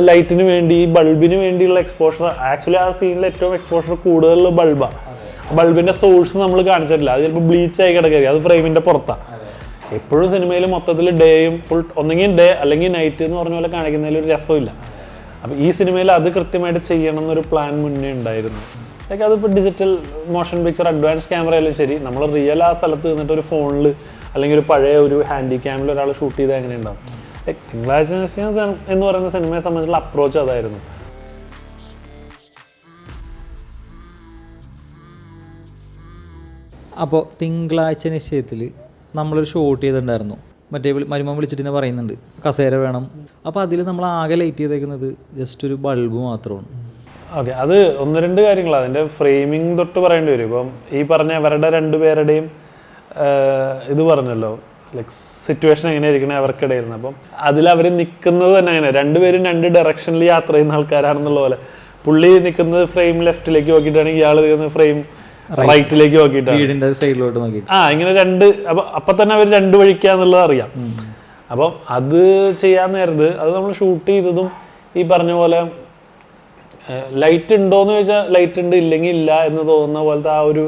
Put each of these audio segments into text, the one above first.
ലൈറ്റിന് വേണ്ടി ബൾബിന് വേണ്ടിയുള്ള exposure, actually ആ സീനിൽ ഏറ്റവും എക്സ്പോഷർ കൂടുതലുള്ള ബൾബാണ്. ബൾബിന്റെ സോഴ്സ് നമ്മൾ കാണിച്ചിട്ടില്ല, അത് ചിലപ്പോൾ ബ്ലീച്ച് ആയി കിടക്കരുത്, അത് ഫ്രെയിമിന്റെ പുറത്താണ്. എപ്പോഴും സിനിമയിൽ മൊത്തത്തിൽ ഡേയും ഫുൾ ഒന്നെങ്കിൽ ഡേ അല്ലെങ്കിൽ നൈറ്റ് എന്ന് പറഞ്ഞ പോലെ കാണിക്കുന്നതിൽ ഒരു രസമില്ല. അപ്പോൾ ഈ സിനിമയിൽ അത് കൃത്യമായിട്ട് ചെയ്യണം എന്നൊരു പ്ലാൻ മുന്നേ ഉണ്ടായിരുന്നു. ലൈക്ക് അതിപ്പോൾ ഡിജിറ്റൽ മോഷൻ പിക്ചർ അഡ്വാൻസ് ക്യാമറയാലും ശരി, നമ്മൾ റിയൽ ആ സ്ഥലത്ത് നിന്നിട്ട് ഒരു ഫോണിൽ അല്ലെങ്കിൽ ഒരു പഴയ ഒരു ഹാൻഡി ക്യാമിൽ ഒരാൾ ഷൂട്ട് ചെയ്താൽ എങ്ങനെ ഉണ്ടാവും. ലൈക്ക് തിങ്കളാഴ്ച എന്ന് പറയുന്ന സിനിമയെ സംബന്ധിച്ചുള്ള അപ്രോച്ച് അതായിരുന്നു. അപ്പോൾ തിങ്കളാഴ്ച നിശ്ചയത്തിൽ നമ്മളൊരു ഷൂട്ട് ചെയ്തിട്ടുണ്ടായിരുന്നു. മറ്റേ മരുമ വിളിച്ചിട്ട് തന്നെ പറയുന്നുണ്ട് കസേര വേണം. അപ്പോൾ അതിൽ നമ്മൾ ആകെ ലൈറ്റ് ചെയ്തേക്കുന്നത് ജസ്റ്റ് ഒരു ബൾബ് മാത്രമാണ്. ഓക്കെ, അത് ഒന്ന് രണ്ട് കാര്യങ്ങളാണ്. അതിൻ്റെ ഫ്രെയിമിങ് തൊട്ട് പറയേണ്ടി വരും. ഇപ്പം ഈ പറഞ്ഞ അവരുടെ രണ്ടുപേരുടെയും ഇത് പറഞ്ഞല്ലോ, ലൈക്ക് സിറ്റുവേഷൻ എങ്ങനെയായിരിക്കണേ അവർക്കിടയിൽ നിന്ന്. അപ്പം അതിലവർ നിൽക്കുന്നത് തന്നെ അങ്ങനെ രണ്ടുപേരും രണ്ട് ഡയറക്ഷനിൽ യാത്ര ചെയ്യുന്ന ആൾക്കാരാണെന്നുള്ള പോലെ. പുള്ളി നിൽക്കുന്നത് ഫ്രെയിം ലെഫ്റ്റിലേക്ക് നോക്കിയിട്ടാണെങ്കിൽ ഇയാൾ നിൽക്കുന്നത് ഫ്രെയിം റൈറ്റിലേക്ക് നോക്കിയിട്ടാണ്, സൈഡിലോട്ട് നോക്കി. ഇങ്ങനെ രണ്ട് അപ്പൊ തന്നെ അവർ രണ്ട് വഴിക്കാന്നുള്ളത് അറിയാം. അപ്പം അത് ചെയ്യാൻ നേരത്ത് അത് നമ്മൾ ഷൂട്ട് ചെയ്തതും ഈ പറഞ്ഞ പോലെ ലൈറ്റ് ഉണ്ടോയെന്ന് ചോദിച്ചാൽ ലൈറ്റ് ഉണ്ട്, ഇല്ലെങ്കിൽ ഇല്ല എന്ന് തോന്നുന്ന പോലത്തെ ആ ഒരു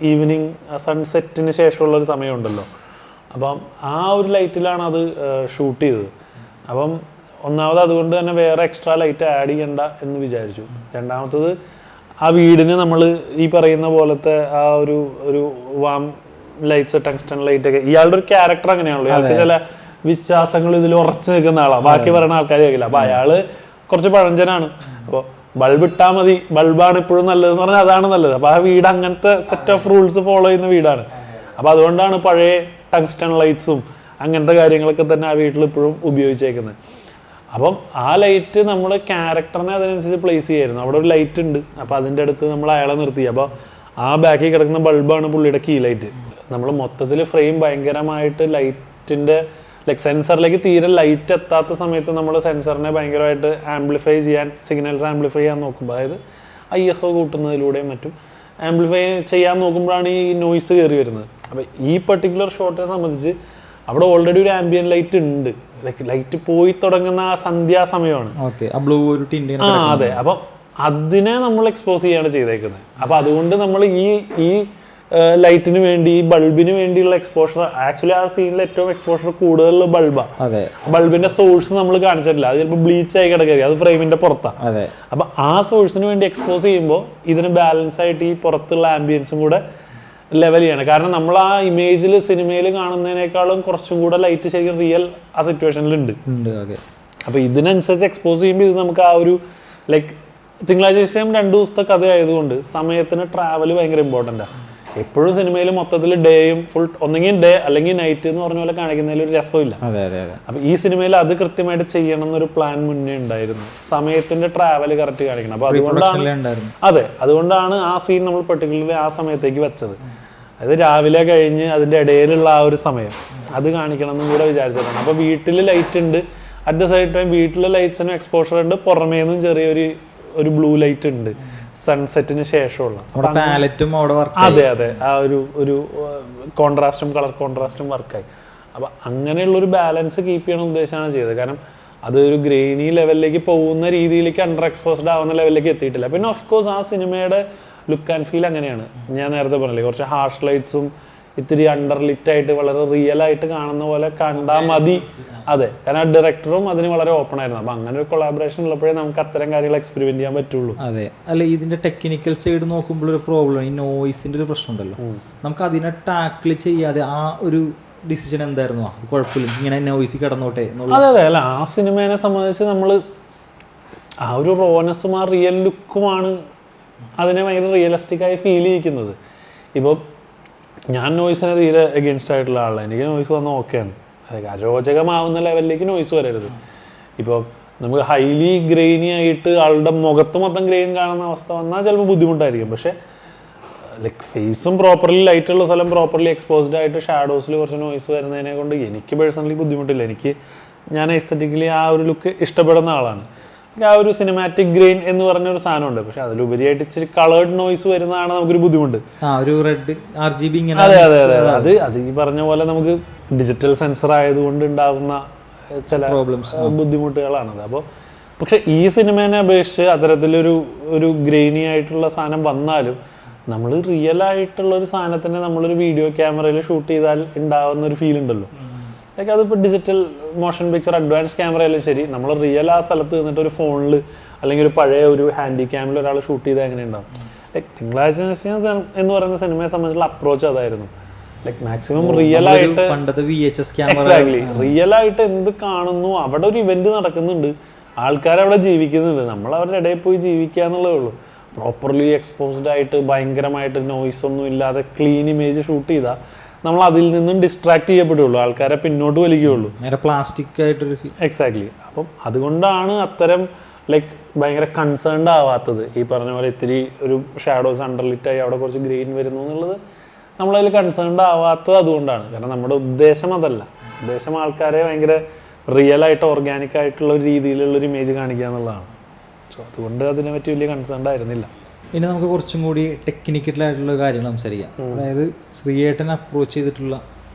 ഈവനിങ് സൺസെറ്റിന് ശേഷമുള്ള ഒരു സമയമുണ്ടല്ലോ. അപ്പം ആ ഒരു ലൈറ്റിലാണ് അത് ഷൂട്ട് ചെയ്തത്. അപ്പം ഒന്നാമത് അതുകൊണ്ട് തന്നെ വേറെ എക്സ്ട്രാ ലൈറ്റ് ആഡ് ചെയ്യണ്ട എന്ന് വിചാരിച്ചു. രണ്ടാമത്തത് ആ വീടിന് നമ്മൾ ഈ പറയുന്ന പോലത്തെ ആ ഒരു വാം ലൈറ്റ്സ്, ടങ്സ്റ്റൺ ലൈറ്റ് ഒക്കെ, ഇയാളുടെ ഒരു ക്യാരക്ടർ അങ്ങനെയാണല്ലോ. ഇയാൾക്ക് ചില വിശ്വാസങ്ങൾ ഇതിൽ ഉറച്ചു നിൽക്കുന്ന ആളാണ്, ബാക്കി പറയുന്ന ആൾക്കാർ കേൾക്കില്ല. അപ്പൊ അയാള് കുറച്ച് പഴഞ്ചനാണ്. അപ്പോൾ ബൾബ് ഇട്ടാൽ മതി, ബൾബാണ് ഇപ്പോഴും നല്ലതെന്ന് പറഞ്ഞാൽ അതാണ് നല്ലത്. അപ്പൊ ആ വീട് അങ്ങനത്തെ സെറ്റ് ഓഫ് റൂൾസ് ഫോളോ ചെയ്യുന്ന വീടാണ്. അപ്പൊ അതുകൊണ്ടാണ് പഴയ ടങ്സ്റ്റൺ ലൈറ്റ്സും അങ്ങനത്തെ കാര്യങ്ങളൊക്കെ തന്നെ ആ വീട്ടിൽ ഇപ്പോഴും ഉപയോഗിച്ചേക്കുന്നത്. അപ്പം ആ ലൈറ്റ് നമ്മൾ ക്യാരക്ടറിനെ അതിനനുസരിച്ച് പ്ലേസ് ചെയ്യായിരുന്നു. അവിടെ ഒരു ലൈറ്റ് ഉണ്ട്, അപ്പോൾ അതിൻ്റെ അടുത്ത് നമ്മൾ അയാളെ നിർത്തി. അപ്പോൾ ആ ബാക്കിൽ കിടക്കുന്ന ബൾബാണ് പുള്ളിയുടെ കീ ലൈറ്റ്. നമ്മൾ മൊത്തത്തിൽ ഫ്രെയിം ഭയങ്കരമായിട്ട് ലൈറ്റിൻ്റെ ലൈക്ക് സെൻസറിലേക്ക് തീരെ ലൈറ്റ് എത്താത്ത സമയത്ത് നമ്മൾ സെൻസറിനെ ഭയങ്കരമായിട്ട് ആംപ്ലിഫൈ ചെയ്യാൻ, സിഗ്നൽസ് ആംപ്ലിഫൈ ചെയ്യാൻ നോക്കുമ്പോൾ, അതായത് ISO കൂട്ടുന്നതിലൂടെയും മറ്റും ആംപ്ലിഫൈ ചെയ്യാൻ നോക്കുമ്പോഴാണ് ഈ നോയ്സ് കയറി വരുന്നത്. അപ്പോൾ ഈ പെർട്ടിക്കുലർ ഷോട്ടിനെ സംബന്ധിച്ച് അവിടെ ഓൾറെഡി ഒരു ആംബിയൻ ലൈറ്റ് ഉണ്ട്. ലൈക്ക് ലൈറ്റ് പോയി തുടങ്ങുന്ന ആ സന്ധ്യാസമയമാണ്. അതെ, അപ്പം അതിനെ നമ്മൾ എക്സ്പോസ് ചെയ്യാണ് ചെയ്തേക്കുന്നത്. അപ്പം അതുകൊണ്ട് നമ്മൾ ഈ ലൈറ്റിന് വേണ്ടി ഈ ബൾബിന് വേണ്ടിയുള്ള എക്സ്പോഷർ, ആക്ച്വലി ആ സീനിൽ ഏറ്റവും എക്സ്പോഷർ കൂടുതലുള്ള ബൾബാണ്. ബൾബിന്റെ സോഴ്സ് നമ്മൾ കാണിച്ചിട്ടില്ല, അത് ചിലപ്പോൾ ബ്ലീച്ച് ആയി കിടക്കരുത്, അത് ഫ്രെയിമിന്റെ പുറത്താണ്. അപ്പൊ ആ സോഴ്സിന് വേണ്ടി എക്സ്പോസ് ചെയ്യുമ്പോൾ ഇതിന് ബാലൻസ് ആയിട്ട് ഈ പുറത്തുള്ള ആംബിയൻസും കൂടെ ലെവൽ ചെയ്യണം. കാരണം നമ്മൾ ആ ഇമേജിൽ സിനിമയിൽ കാണുന്നതിനേക്കാളും കുറച്ചും കൂടെ ലൈറ്റ് ശരിക്കും റിയൽ ആ സിറ്റുവേഷനിലുണ്ട്. അപ്പൊ ഇതിനനുസരിച്ച് എക്സ്പോസ് ചെയ്യുമ്പോൾ ഇത് നമുക്ക് ആ ഒരു ലൈക്ക് തിങ്കളാഴ്ച വിഷയം 2 ദിവസത്തെ കഥ ആയതുകൊണ്ട് സമയത്തിന് ട്രാവൽ ഭയങ്കര ഇമ്പോർട്ടൻ്റ് ആണ്. എപ്പോഴും സിനിമയിൽ മൊത്തത്തിൽ ഡേയും ഫുൾ ഒന്നെങ്കിൽ ഡേ അല്ലെങ്കിൽ നൈറ്റ് എന്ന് പറഞ്ഞ പോലെ കാണിക്കുന്നതിൽ ഒരു രസമില്ല. അപ്പൊ ഈ സിനിമയിൽ അത് കൃത്യമായിട്ട് ചെയ്യണം എന്നൊരു പ്ലാൻ മുന്നേ ഉണ്ടായിരുന്നു. സമയത്തിന്റെ ട്രാവൽ കറക്റ്റ് കാണിക്കണം. അപ്പൊ അതുകൊണ്ടാണ് ആ സീൻ നമ്മൾ പെർട്ടിക്കുലർലി ആ സമയത്തേക്ക് വെച്ചത്. അത് രാവിലെ കഴിഞ്ഞ് അതിന്റെ ഇടയിലുള്ള ആ ഒരു സമയം അത് കാണിക്കണം എന്നും കൂടെ വിചാരിച്ചതാണ്. അപ്പൊ വീട്ടിൽ ലൈറ്റ് ഉണ്ട്, അറ്റ് ദ സെയിം ടൈം വീട്ടിലെ ലൈറ്റ്സിനും എക്സ്പോഷർ ഉണ്ട്, പുറമേന്നും ചെറിയൊരു ബ്ലൂ ലൈറ്റ് ഉണ്ട് സൺസെറ്റിന് ശേഷമുള്ള. അതെ, ആ ഒരു കോൺട്രാസ്റ്റും കളർ കോൺട്രാസ്റ്റും വർക്കായി. അപ്പൊ അങ്ങനെയുള്ളൊരു ബാലൻസ് കീപ്പ് ചെയ്യണം ഉദ്ദേശമാണ് ചെയ്തത്. കാരണം അത് ഒരു ഗ്രെയിനി ലെവലിലേക്ക് പോകുന്ന രീതിയിലേക്ക് അണ്ടർ എക്സ്പോസ്ഡ് ആവുന്ന ലെവലിലേക്ക് എത്തിയിട്ടില്ല. പിന്നെ ഓഫ് കോഴ്സ് ആ സിനിമയുടെ ലുക്ക് ആൻഡ് ഫീൽ അങ്ങനെയാണ്. ഞാൻ നേരത്തെ പറഞ്ഞില്ലേ, കുറച്ച് ഹാർഷ് ലൈറ്റ്സും ഇത്തിരി അണ്ടർ ലിറ്റ് ആയിട്ട് വളരെ റിയൽ ആയിട്ട് കാണുന്ന പോലെ കണ്ടാൽ മതി. അതെ, കാരണം ആ ഡയറക്ടറും അതിന് വളരെ ഓപ്പൺ ആയിരുന്നു. അപ്പൊ അങ്ങനെ ഒരു കൊളാബറേഷൻ ഉള്ളപ്പോഴേ നമുക്ക് അത്തരം കാര്യങ്ങൾ എക്സ്പെരിമെന്റ് ചെയ്യാൻ പറ്റുള്ളൂ. അതെ, അല്ല ഇതിന്റെ ടെക്നിക്കൽ സൈഡ് നോക്കുമ്പോൾ ഒരു പ്രോബ്ലം, ഈ നോയ്സിന്റെ ഒരു പ്രശ്നം ഉണ്ടല്ലോ. നമുക്ക് അതിനെ ടാക്കിൾ ചെയ്യാതെ ആ ഒരു ഡിസിഷൻ എന്തായിരുന്നു? അത് കുഴപ്പമില്ല, ഇങ്ങനെ നോയ്സ് കിടന്നോട്ടെ. അതെ, അല്ല ആ സിനിമയെ സംബന്ധിച്ച് നമ്മൾ ആ ഒരു റോനെസ്സും ആ റിയൽ ലുക്കുമാണ് അതിനെ ഭയങ്കര റിയലിസ്റ്റിക് ആയി ഫീൽ ചെയ്യിക്കുന്നത്. ഇപ്പോൾ ഞാൻ നോയ്സിനെ തീരെ എഗെയിൻസ്റ്റ് ആയിട്ടുള്ള ആളാണ്. എനിക്ക് നോയ്സ് വന്നാൽ ഓക്കെയാണ്. അരോചകമാവുന്ന ലെവലിലേക്ക് നോയ്സ് വരരുത്. ഇപ്പോൾ നമുക്ക് ഹൈലി ഗ്രെയിനി ആയിട്ട് ആളുടെ മുഖത്ത് മൊത്തം ഗ്രെയിൻ കാണുന്ന അവസ്ഥ വന്നാൽ ചിലപ്പോൾ ബുദ്ധിമുട്ടായിരിക്കും. പക്ഷേ ലൈക്ക് ഫേസും പ്രോപ്പർലി ലൈറ്റുള്ള സ്ഥലം പ്രോപ്പർലി എക്സ്പോസ്ഡ് ആയിട്ട് ഷാഡോസിൽ കുറച്ച് നോയ്സ് വരുന്നതിനെ കൊണ്ട് എനിക്ക് പേഴ്സണലി ബുദ്ധിമുട്ടില്ല. ഞാൻ എസ്തറ്റിക്കലി ആ ഒരു ലുക്ക് ഇഷ്ടപ്പെടുന്ന ആളാണ്. ആ ഒരു സിനിമാറ്റിക് ഗ്രെയിൻ എന്ന് പറഞ്ഞൊരു സാധനമുണ്ട്. പക്ഷെ അതിലുപരിയായിട്ട് ഇച്ചിരി കളേർഡ് നോയ്സ് വരുന്നതാണ് നമുക്കൊരു ബുദ്ധിമുട്ട്. അതെ, അത് ഈ പറഞ്ഞ പോലെ നമുക്ക് ഡിജിറ്റൽ സെൻസർ ആയതുകൊണ്ട് ഉണ്ടാകുന്ന ചില ബുദ്ധിമുട്ടുകളാണത്. അപ്പോൾ പക്ഷെ ഈ സിനിമേനെ അപേക്ഷിച്ച് അത്തരത്തിലൊരു ഗ്രെയിനി ആയിട്ടുള്ള സാധനം വന്നാലും നമ്മൾ റിയൽ ആയിട്ടുള്ള ഒരു സാധനത്തിനെ നമ്മളൊരു വീഡിയോ ക്യാമറയിൽ ഷൂട്ട് ചെയ്താൽ ഉണ്ടാവുന്ന ഒരു ഫീൽ ഉണ്ടല്ലോ. ലൈക്ക് അതിപ്പോൾ ഡിജിറ്റൽ മോഷൻ പിക്ചർ അഡ്വാൻസ് ക്യാമറയിലും ശരി, നമ്മൾ റിയൽ ആ സ്ഥലത്ത് നിന്നിട്ട് ഒരു ഫോണിൽ അല്ലെങ്കിൽ ഒരു പഴയ ഒരു ഹാൻഡി ക്യാമിൽ ഒരാൾ ഷൂട്ട് ചെയ്താൽ എങ്ങനെ ഉണ്ടാവും. ലൈക്ക് തിങ്കളാഴ്ച എന്ന് പറയുന്ന സിനിമയെ സംബന്ധിച്ചുള്ള അപ്രോച്ച് അതായിരുന്നു. ലൈക്ക് മാക്സിമം റിയൽ ആയിട്ട് എക്സാക്ട്ലി റിയൽ ആയിട്ട് എന്ത് കാണുന്നു, അവിടെ ഒരു ഇവന്റ് നടക്കുന്നുണ്ട്, ആൾക്കാരവിടെ ജീവിക്കുന്നുണ്ട്, നമ്മൾ അവരുടെ ഇടയിൽ പോയി ജീവിക്കുക എന്നുള്ളതേ ഉള്ളൂ. പ്രോപ്പർലി എക്സ്പോസ്ഡ് ആയിട്ട് ഭയങ്കരമായിട്ട് നോയ്സ് ഒന്നും ഇല്ലാതെ ക്ലീൻ ഇമേജ് ഷൂട്ട് ചെയ്താൽ നമ്മൾ അതിൽ നിന്നും ഡിസ്ട്രാക്ട് ചെയ്യപ്പെടുള്ളൂ, ആൾക്കാരെ പിന്നോട്ട് വലിക്കുകയുള്ളൂ, പ്ലാസ്റ്റിക് ആയിട്ടൊരു എക്സാക്ട്ലി. അപ്പം അതുകൊണ്ടാണ് അത്തരം ലൈക്ക് ഭയങ്കര കൺസേൺഡ് ആവാത്തത്. ഈ പറഞ്ഞ പോലെ ഇത്തിരി ഒരു ഷാഡോസ് അണ്ടർലിറ്റായി അവിടെ കുറച്ച് ഗ്രീൻ വരുന്നു എന്നുള്ളത് നമ്മളതിൽ കൺസേൺഡ് ആവാത്തത് അതുകൊണ്ടാണ്. കാരണം നമ്മുടെ ഉദ്ദേശം അതല്ല. ഉദ്ദേശം ആൾക്കാരെ ഭയങ്കര റിയൽ ആയിട്ട് ഓർഗാനിക് ആയിട്ടുള്ള ഒരു രീതിയിലുള്ളൊരു ഇമേജ് കാണിക്കുക എന്നുള്ളതാണ്. സോ അതുകൊണ്ട് അതിനെ പറ്റി വലിയ കൺസേൺഡ് ആയിരുന്നില്ല. ഇനി നമുക്ക് കുറച്ചും കൂടി ടെക്നിക്കലായിട്ടുള്ള കാര്യങ്ങൾ സംസാരിക്കാം. അതായത് ശ്രീയേട്ടൻ അപ്രോച്ച് ചെയ്തിട്ടുള്ള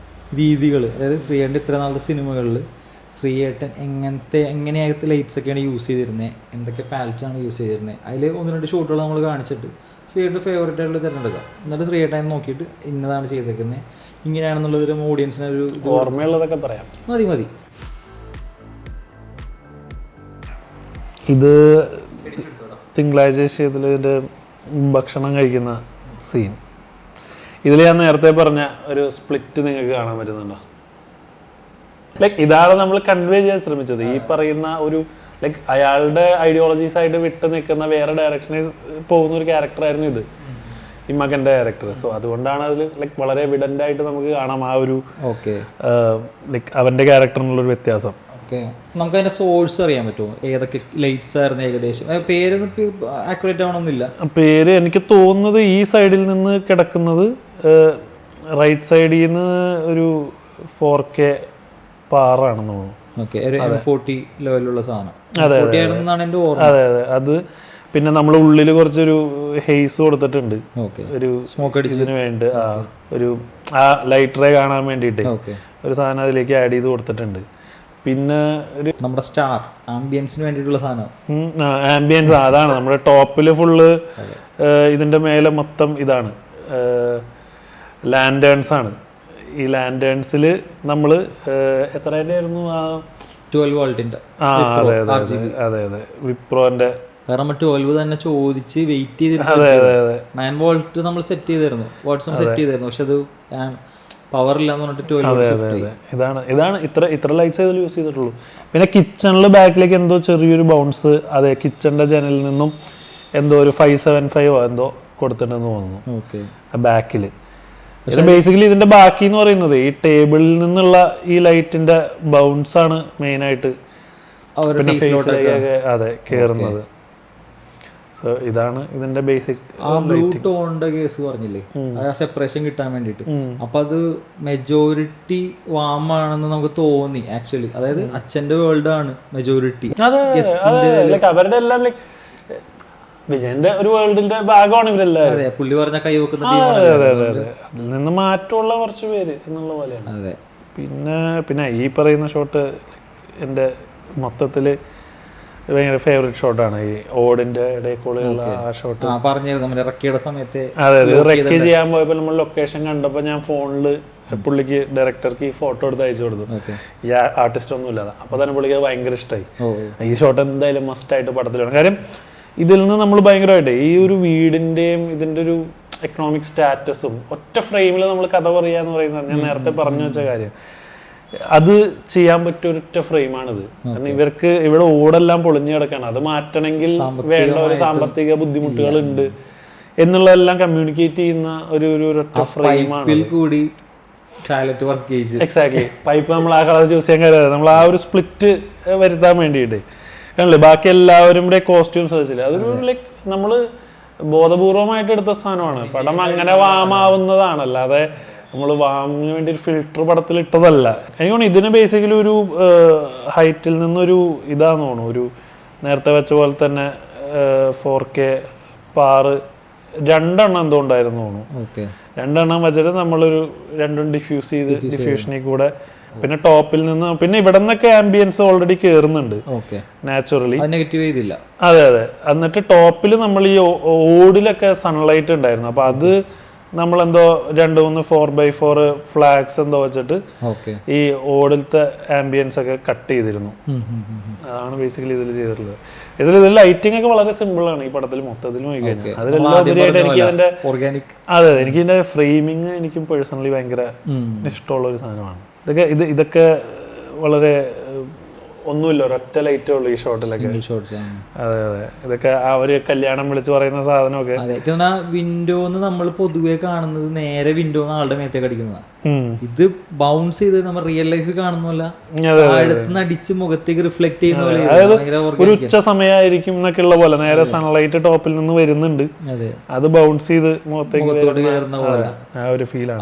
രീതികൾ, അതായത് ശ്രീയേട്ടൻ്റെ ഇത്ര നാളത്തെ സിനിമകളിൽ ശ്രീയേട്ടൻ എങ്ങനെയാകത്തെ ലൈറ്റ്സ് ഒക്കെയാണ് യൂസ് ചെയ്തിരുന്നത്, എന്തൊക്കെ പാലറ്റാണ് യൂസ് ചെയ്തിരുന്നത്, അതിൽ 1-2 ഷോട്ടുകൾ നമ്മൾ കാണിച്ചിട്ട് ശ്രീയേട്ടൻ്റെ ഫേവറേറ്റ് ആയിട്ടുള്ള തിരഞ്ഞെടുക്കുക. എന്നിട്ട് ശ്രീയേട്ടൻ നോക്കിയിട്ട് ഇന്നതാണ് ചെയ്തേക്കുന്നത്, ഇങ്ങനെയാണെന്നുള്ളതൊരു ഓഡിയൻസിന് ഒരു ഓർമ്മയുള്ളതൊക്കെ പറയാം. മതി. ഇത് തിങ്കളാഴ്ച ഇതിൻ്റെ ഭക്ഷണം കഴിക്കുന്ന സീൻ, ഇതിൽ ഞാൻ നേരത്തെ പറഞ്ഞ ഒരു സ്പ്ലിറ്റ് നിങ്ങൾക്ക് കാണാൻ പറ്റുന്നുണ്ടോ? ലൈക്ക് ഇതാണ് നമ്മൾ കൺവേ ചെയ്യാൻ ശ്രമിച്ചത്. ഈ പറയുന്ന ഒരു ലൈക്ക് അയാളുടെ ഐഡിയോളജീസ് ആയിട്ട് വിട്ട് നിൽക്കുന്ന വേറെ ഡയറക്ഷനിൽ പോകുന്ന ഒരു ക്യാരക്ടറായിരുന്നു ഇത്, ഈ മകൻ്റെ ക്യാരക്ടർ. സോ അതുകൊണ്ടാണ് അതിൽ ലൈക്ക് വളരെ എവിഡൻ്റ് ആയിട്ട് നമുക്ക് കാണാം ആ ഒരു ലൈക്ക് അവൻ്റെ ക്യാരക്ടറിനുള്ളൊരു വ്യത്യാസം. ഓക്കെ, നമുക്ക് അതിൻ്റെ സോഴ്സ് അറിയാൻ പറ്റുമോ? ഏതൊക്കെ ലൈറ്റ്സ് ആയിരുന്നു ഏകദേശം? പേരൊന്നും ആക്യുറേറ്റ് ആവണമെന്നില്ല. പേര് എനിക്ക് തോന്നുന്നത് ഈ സൈഡിൽ നിന്ന് കിടക്കുന്നത് റൈറ്റ് സൈഡിൽ നിന്ന് ഒരു 4K പാറാണെന്ന് തോന്നുന്നു. ഓക്കെ, ഒരു M40 ലെവലുള്ള സാധനം. അതെ, അത് പിന്നെ നമ്മൾ ഉള്ളിൽ കുറച്ചൊരു ഹെയ്സ് കൊടുത്തിട്ടുണ്ട്, ഒരു സ്മോക്ക് ഇതിന് വേണ്ടി ഒരു ആ ലൈറ്ററെ കാണാൻ വേണ്ടിയിട്ട് ഒരു സാധനം അതിലേക്ക് ആഡ് ചെയ്ത് കൊടുത്തിട്ടുണ്ട്. പിന്നെ ഒരു നമ്മുടെ സ്റ്റാർ ആംബിയൻസിന് വേണ്ടിയിട്ടുള്ള സാധനം, ആംബിയൻസ് അതാണ് നമ്മുടെ ടോപ്പിൽ ഫുള്ള്. ഇതിൻ്റെ മേലെ മൊത്തം ഇതാണ് ലാൻഡേൺസ് ആണ്. ഈ ലാൻഡേൺസിൽ നമ്മൾ എത്രേൻ്റെ ആയിരുന്നു? 12 വോൾട്ടിൻ്റെ. അതെ വിപ്രോന്റെ. കാരണം 12 തന്നെ ചോദിച്ച് വെയിറ്റ് ചെയ്തിട്ട് 9 വോൾട്ട് നമ്മൾ സെറ്റ് ചെയ്തിരുന്നു, വാട്ട്സും സെറ്റ് ചെയ്തിരുന്നു. പക്ഷെ അത് പവർ ഇല്ലാന്ന് പറഞ്ഞിട്ട് 12 ഇതാണ് ഇത്ര ലൈറ്റ്സ് ഇതിൽ യൂസ് ചെയ്തിട്ടുള്ളൂ. പിന്നെ കിച്ചണിൽ ബാക്കിലേക്ക് എന്തോ ചെറിയൊരു ബൗൺസ്, അതെ കിച്ചണിന്റെ ജനലിൽ നിന്നും എന്തോ ഒരു 575 എന്തോ കൊടുത്തിട്ടുണ്ടെന്ന് തോന്നുന്നു ബാക്കിൽ. ബേസിക്കലി ഇതിന്റെ ബാക്കി എന്ന് പറയുന്നത് ഈ ടേബിളിൽ നിന്നുള്ള ഈ ലൈറ്റിന്റെ ബൗൺസ് ആണ് മെയിൻ ആയിട്ട് അതെ കേറുന്നത്. സോ ഇതാണ് ഇതിന്റെ ബേസിക്. ബ്ലൂ ടോണിന്റെ കേസ് പറഞ്ഞില്ലേ, സെപ്പറേഷൻ കിട്ടാൻ വേണ്ടിട്ട്. അപ്പൊ അത് മെജോറിറ്റി വാമാണെന്ന് നമുക്ക് തോന്നി ആക്ച്വലി. അതായത് അച്ഛന്റെ വേൾഡ് ആണ് മെജോറിറ്റി. അവരുടെ എല്ലാം ലൈക്ക് വിജയന്റെ ഒരു വേൾഡിന്റെ ഭാഗമാണ് ഇവരെല്ലാവരും. പുള്ളി പറഞ്ഞ കൈ വെക്കുന്ന അതിൽ നിന്ന് മാറ്റമുള്ള കുറച്ച് പേര് എന്നുള്ള പോലെയാണ്. പിന്നെ ഈ പറയുന്ന ഷോട്ട് എൻ്റെ മൊത്തത്തില് ഭയങ്കര ഫേവറേറ്റ് ഷോട്ടാണ്. ഈ ഓടിന്റെ ഇടയിൽ കൂടെയുള്ള ആ ഷോട്ട് റക്കിയുടെ സമയത്ത്. അതെ, റെക്കി ചെയ്യാൻ പോയപ്പോൾ നമ്മൾ ലൊക്കേഷൻ കണ്ടപ്പോൾ ഞാൻ ഫോണില് പുള്ളിക്ക് ഡയറക്ടർക്ക് ഈ ഫോട്ടോ എടുത്ത് അയച്ചു കൊടുത്തു. ഈ ആർട്ടിസ്റ്റ് ഒന്നും ഇല്ലാതെ. അപ്പൊ തന്നെ പുള്ളിക്ക് ഭയങ്കര ഇഷ്ടമായി. ഈ ഷോട്ട് എന്തായാലും മസ്റ്റ് ആയിട്ട് പടത്തിൽ വേണം. കാര്യം ഇതിൽ നിന്ന് നമ്മൾ ഭയങ്കരമായിട്ട് ഈ ഒരു വീടിന്റെയും ഇതിന്റെ ഒരു എക്കണോമിക് സ്റ്റാറ്റസും ഒറ്റ ഫ്രെയിമിൽ നമ്മൾ കഥ പറയാന്ന് പറയുന്നത് ഞാൻ നേരത്തെ പറഞ്ഞു വെച്ച കാര്യം, അത് ചെയ്യാൻ പറ്റിയ ഒരൊറ്റ ഫ്രെയിമാണിത്. കാരണം ഇവർക്ക് ഇവിടെ ഓടെല്ലാം പൊളിഞ്ഞു കിടക്കാണ്, അത് മാറ്റണമെങ്കിൽ വേണ്ട ഒരു സാമ്പത്തിക ബുദ്ധിമുട്ടുകളുണ്ട് എന്നുള്ളതെല്ലാം കമ്മ്യൂണിക്കേറ്റ് ചെയ്യുന്ന ഒരൊറ്റ ഫ്രെയിമാണ്. എക്സാക്ട്ലി, പൈപ്പ് നമ്മൾ ആ കളർ ചൂസ് ചെയ്യാൻ കഴിയാതെ നമ്മൾ ആ ഒരു സ്പ്ലിറ്റ് വരുത്താൻ വേണ്ടിയിട്ട് കണ്ടില്ലേ. ബാക്കി എല്ലാവരും കോസ്റ്റ്യൂംസ് വെച്ചില്ല, അതൊരു ലൈക്ക് നമ്മള് ബോധപൂർവമായിട്ട് എടുത്ത സാധനമാണ്. പടം അങ്ങനെ വാമാവുന്നതാണ്, അല്ലാതെ നമ്മൾ വാമിന് വേണ്ടി ഒരു ഫിൽട്ടർ പടത്തിൽ ഇട്ടതല്ല. എനിക്ക് തോന്നുന്നു ഇതിന് ബേസിക്കലി ഒരു ഹൈറ്റിൽ നിന്നൊരു ഇതാന്ന് തോന്നുന്നു, ഒരു നേരത്തെ വെച്ച പോലെ തന്നെ 4K പാറ് 2 എണ്ണം എന്തോ ഉണ്ടായിരുന്നു തോന്നുന്നു. 2 എണ്ണം വെച്ചിട്ട് നമ്മളൊരു 2 ഡിഫ്യൂസ് ചെയ്ത് ഡിഫ്യൂഷനിൽ കൂടെ പിന്നെ ടോപ്പിൽ നിന്ന് പിന്നെ ഇവിടെ നിന്നൊക്കെ ആംബിയൻസ് ഓൾറെഡി കയറുന്നുണ്ട് ഓക്കെ, നാച്ചുറലി. നെഗറ്റീവ് ചെയ്തില്ല. അതെ അതെ. എന്നിട്ട് ടോപ്പിൽ നമ്മൾ ഈ ഓടിലൊക്കെ സൺലൈറ്റ് ഉണ്ടായിരുന്നു. അപ്പൊ അത് നമ്മളെന്തോ 2-3 4x4 ഫ്ലാഗ്സ് എന്തോ വെച്ചിട്ട് ഈ ഓടിലത്തെ ആംബിയൻസ് ഒക്കെ കട്ട് ചെയ്തിരുന്നു. അതാണ് ബേസിക്കലി ഇതിൽ ചെയ്തിട്ടുള്ളത്. ഇതിൽ ലൈറ്റിംഗ് ഒക്കെ വളരെ സിമ്പിൾ ആണ് ഈ പടത്തിൽ മൊത്തത്തിൽ നോക്കി കഴിഞ്ഞാൽ. അതിലെല്ലാം ഉപരിയായിട്ട് എനിക്ക് അതിന്റെ അതെ എനിക്ക് ഇതിന്റെ ഫ്രെയിമിങ് എനിക്കും പേഴ്സണലി ഭയങ്കര ഇഷ്ടമുള്ള ഒരു സാധനമാണ്. ഇതൊക്കെ വളരെ ഒന്നുമില്ല, ഒരൊറ്റ ലൈറ്റേ ഉള്ളൂ ഈ ഷോട്ടിലൊക്കെ. അതെ അതെ. ഇതൊക്കെ ആ ഒരു കല്യാണം വിളിച്ച് പറയുന്ന സാധനമൊക്കെ വിൻഡോന്ന് നമ്മൾ പൊതുവെ കാണുന്നത് നേരെ വിൻഡോന്ന് ആളുടെ മേത്തേക്ക് അടിക്കുന്നതാണ്. ഇത് ബൗൺസ് ചെയ്ത് നമ്മൾ റിയൽ ലൈഫിൽ കാണുന്നല്ല, അടുത്തുനിന്ന് അടിച്ച് മുഖത്തേക്ക് റിഫ്ലക്ട് ചെയ്യുന്ന പോലെ. ഒരു ഉച്ച സമയമായിരിക്കും എന്നൊക്കെ ഉള്ള പോലെ നേരെ സൺലൈറ്റ് ടോപ്പിൽ നിന്ന് വരുന്നുണ്ട്, അത് ബൗൺസ് ചെയ്ത് മുഖത്തേക്ക് കയറുന്ന പോലെ ആ ഒരു ഫീലാണ്.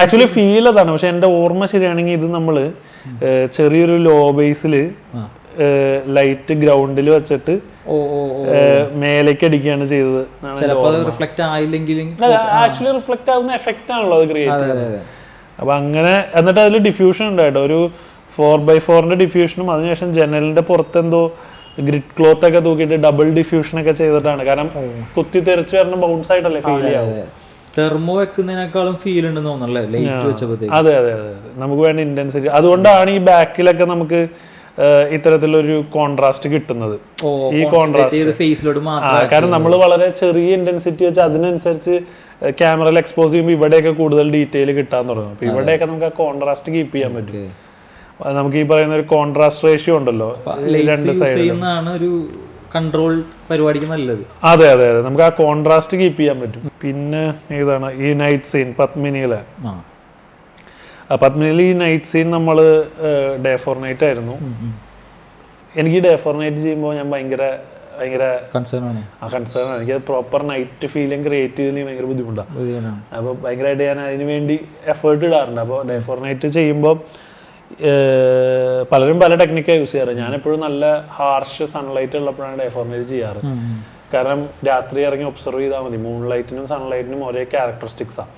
ആക്ച്വലി ഫീൽ അതാണ്. പക്ഷെ എന്റെ ഓർമ്മ ശരിയാണെങ്കിൽ ഇത് നമ്മള് ചെറിയൊരു ലോ ബേസില് ലൈറ്റ് ഗ്രൗണ്ടിൽ വെച്ചിട്ട് മേലേക്ക് അടിക്കുകയാണ് ചെയ്തത്. ആക്ച്വലി റിഫ്ലക്ട് ആവുന്ന എഫക്റ്റ് ആണല്ലോ അത് ക്രിയേറ്റ് ചെയ്തത്. അപ്പൊ അങ്ങനെ എന്നിട്ട് അതിൽ ഡിഫ്യൂഷൻ ഉണ്ടായിട്ടോ, ഒരു 4x4 ഡിഫ്യൂഷനും അതിനുശേഷം ജനലിന്റെ പുറത്തെന്തോ ഗ്രിഡ് ക്ലോത്ത് ഒക്കെ തൂക്കിയിട്ട് ഡബിൾ ഡിഫ്യൂഷൻ ഒക്കെ ചെയ്തിട്ടാണ്. കാരണം കുത്തി തെറിച്ച് വരുന്ന ബൗൺസ് ആയിട്ടല്ലേ ഫീൽ ചെയ്യാവും. തെർമോ വെക്കുന്നതിനേക്കാളും ഫീൽ ഉണ്ടെന്ന് തോന്നുന്നല്ലേ ലൈറ്റ് വെച്ചപ്പോഴത്തേക്ക്. അതെ അതെ അതെ, നമുക്ക് വേണ്ട ഇന്റൻസിറ്റി. അതുകൊണ്ടാണ് ഈ ബാക്കിലൊക്കെ നമുക്ക് ഇത്തരത്തിലൊരു കോൺട്രാസ്റ്റ് കിട്ടുന്നത്. ഈ കോൺട്രാസ്റ്റ് കാരണം നമ്മൾ വളരെ ചെറിയ ഇന്റൻസിറ്റി വെച്ച് അതിനനുസരിച്ച് ക്യാമറയിൽ എക്സ്പോസ് ചെയ്യുമ്പോൾ ഇവിടെയൊക്കെ കൂടുതൽ ഡീറ്റെയിൽ കിട്ടാൻ തുടങ്ങും. അപ്പൊ ഇവിടെയൊക്കെ നമുക്ക് ആ കോൺട്രാസ്റ്റ് കീപ്പ് ചെയ്യാൻ പറ്റും. നമുക്ക് ഈ പറയുന്ന ഒരു കോൺട്രാസ്റ്റ് റേഷ്യോ ഉണ്ടല്ലോ രണ്ട് സൈഡിലും, കൺട്രോൾ പരിപാടിക്ക് നല്ലത്. അതെ അതെ അതെ, നമുക്ക് ആ കോൺട്രാസ്റ്റ് കീപ്പ് ചെയ്യാൻ പറ്റും. പിന്നെ ഏതാണ് ഈ നൈറ്റ് സീൻ പത്മിനിയിലെ? പത്മിനിയിൽ ഈ നൈറ്റ് സീൻ നമ്മൾ ഡേ ഫോർ നൈറ്റ് ആയിരുന്നു. എനിക്ക് ഡേ ഫോർ നൈറ്റ് ചെയ്യുമ്പോൾ ഞാൻ ഭയങ്കര കൺസേൺ ആണ്. എനിക്കത് പ്രോപ്പർ നൈറ്റ് ഫീലിംഗ് ക്രിയേറ്റ് ചെയ്തതിന് ഭയങ്കര ബുദ്ധിമുട്ടാണ്. അപ്പോൾ ഭയങ്കരമായിട്ട് ഞാൻ അതിന് വേണ്ടി എഫേർട്ട് ഇടാറുണ്ട്. അപ്പോൾ ഡേ ഫോർ നൈറ്റ് ചെയ്യുമ്പോൾ പലരും പല ടെക്നിക്കാണ് യൂസ് ചെയ്യാറ്. ഞാൻ എപ്പോഴും നല്ല ഹാർഷ് സൺലൈറ്റ് ഉള്ളപ്പോഴാണ് ഡേ ഫോർ നൈറ്റ് ചെയ്യാറ്. കാരണം രാത്രി ഇറങ്ങി ഒബ്സർവ് ചെയ്താൽ മതി, മൂൺ ലൈറ്റിനും സൺലൈറ്റിനും ഒരേ ക്യാരക്ടറിസ്റ്റിക്സാണ്.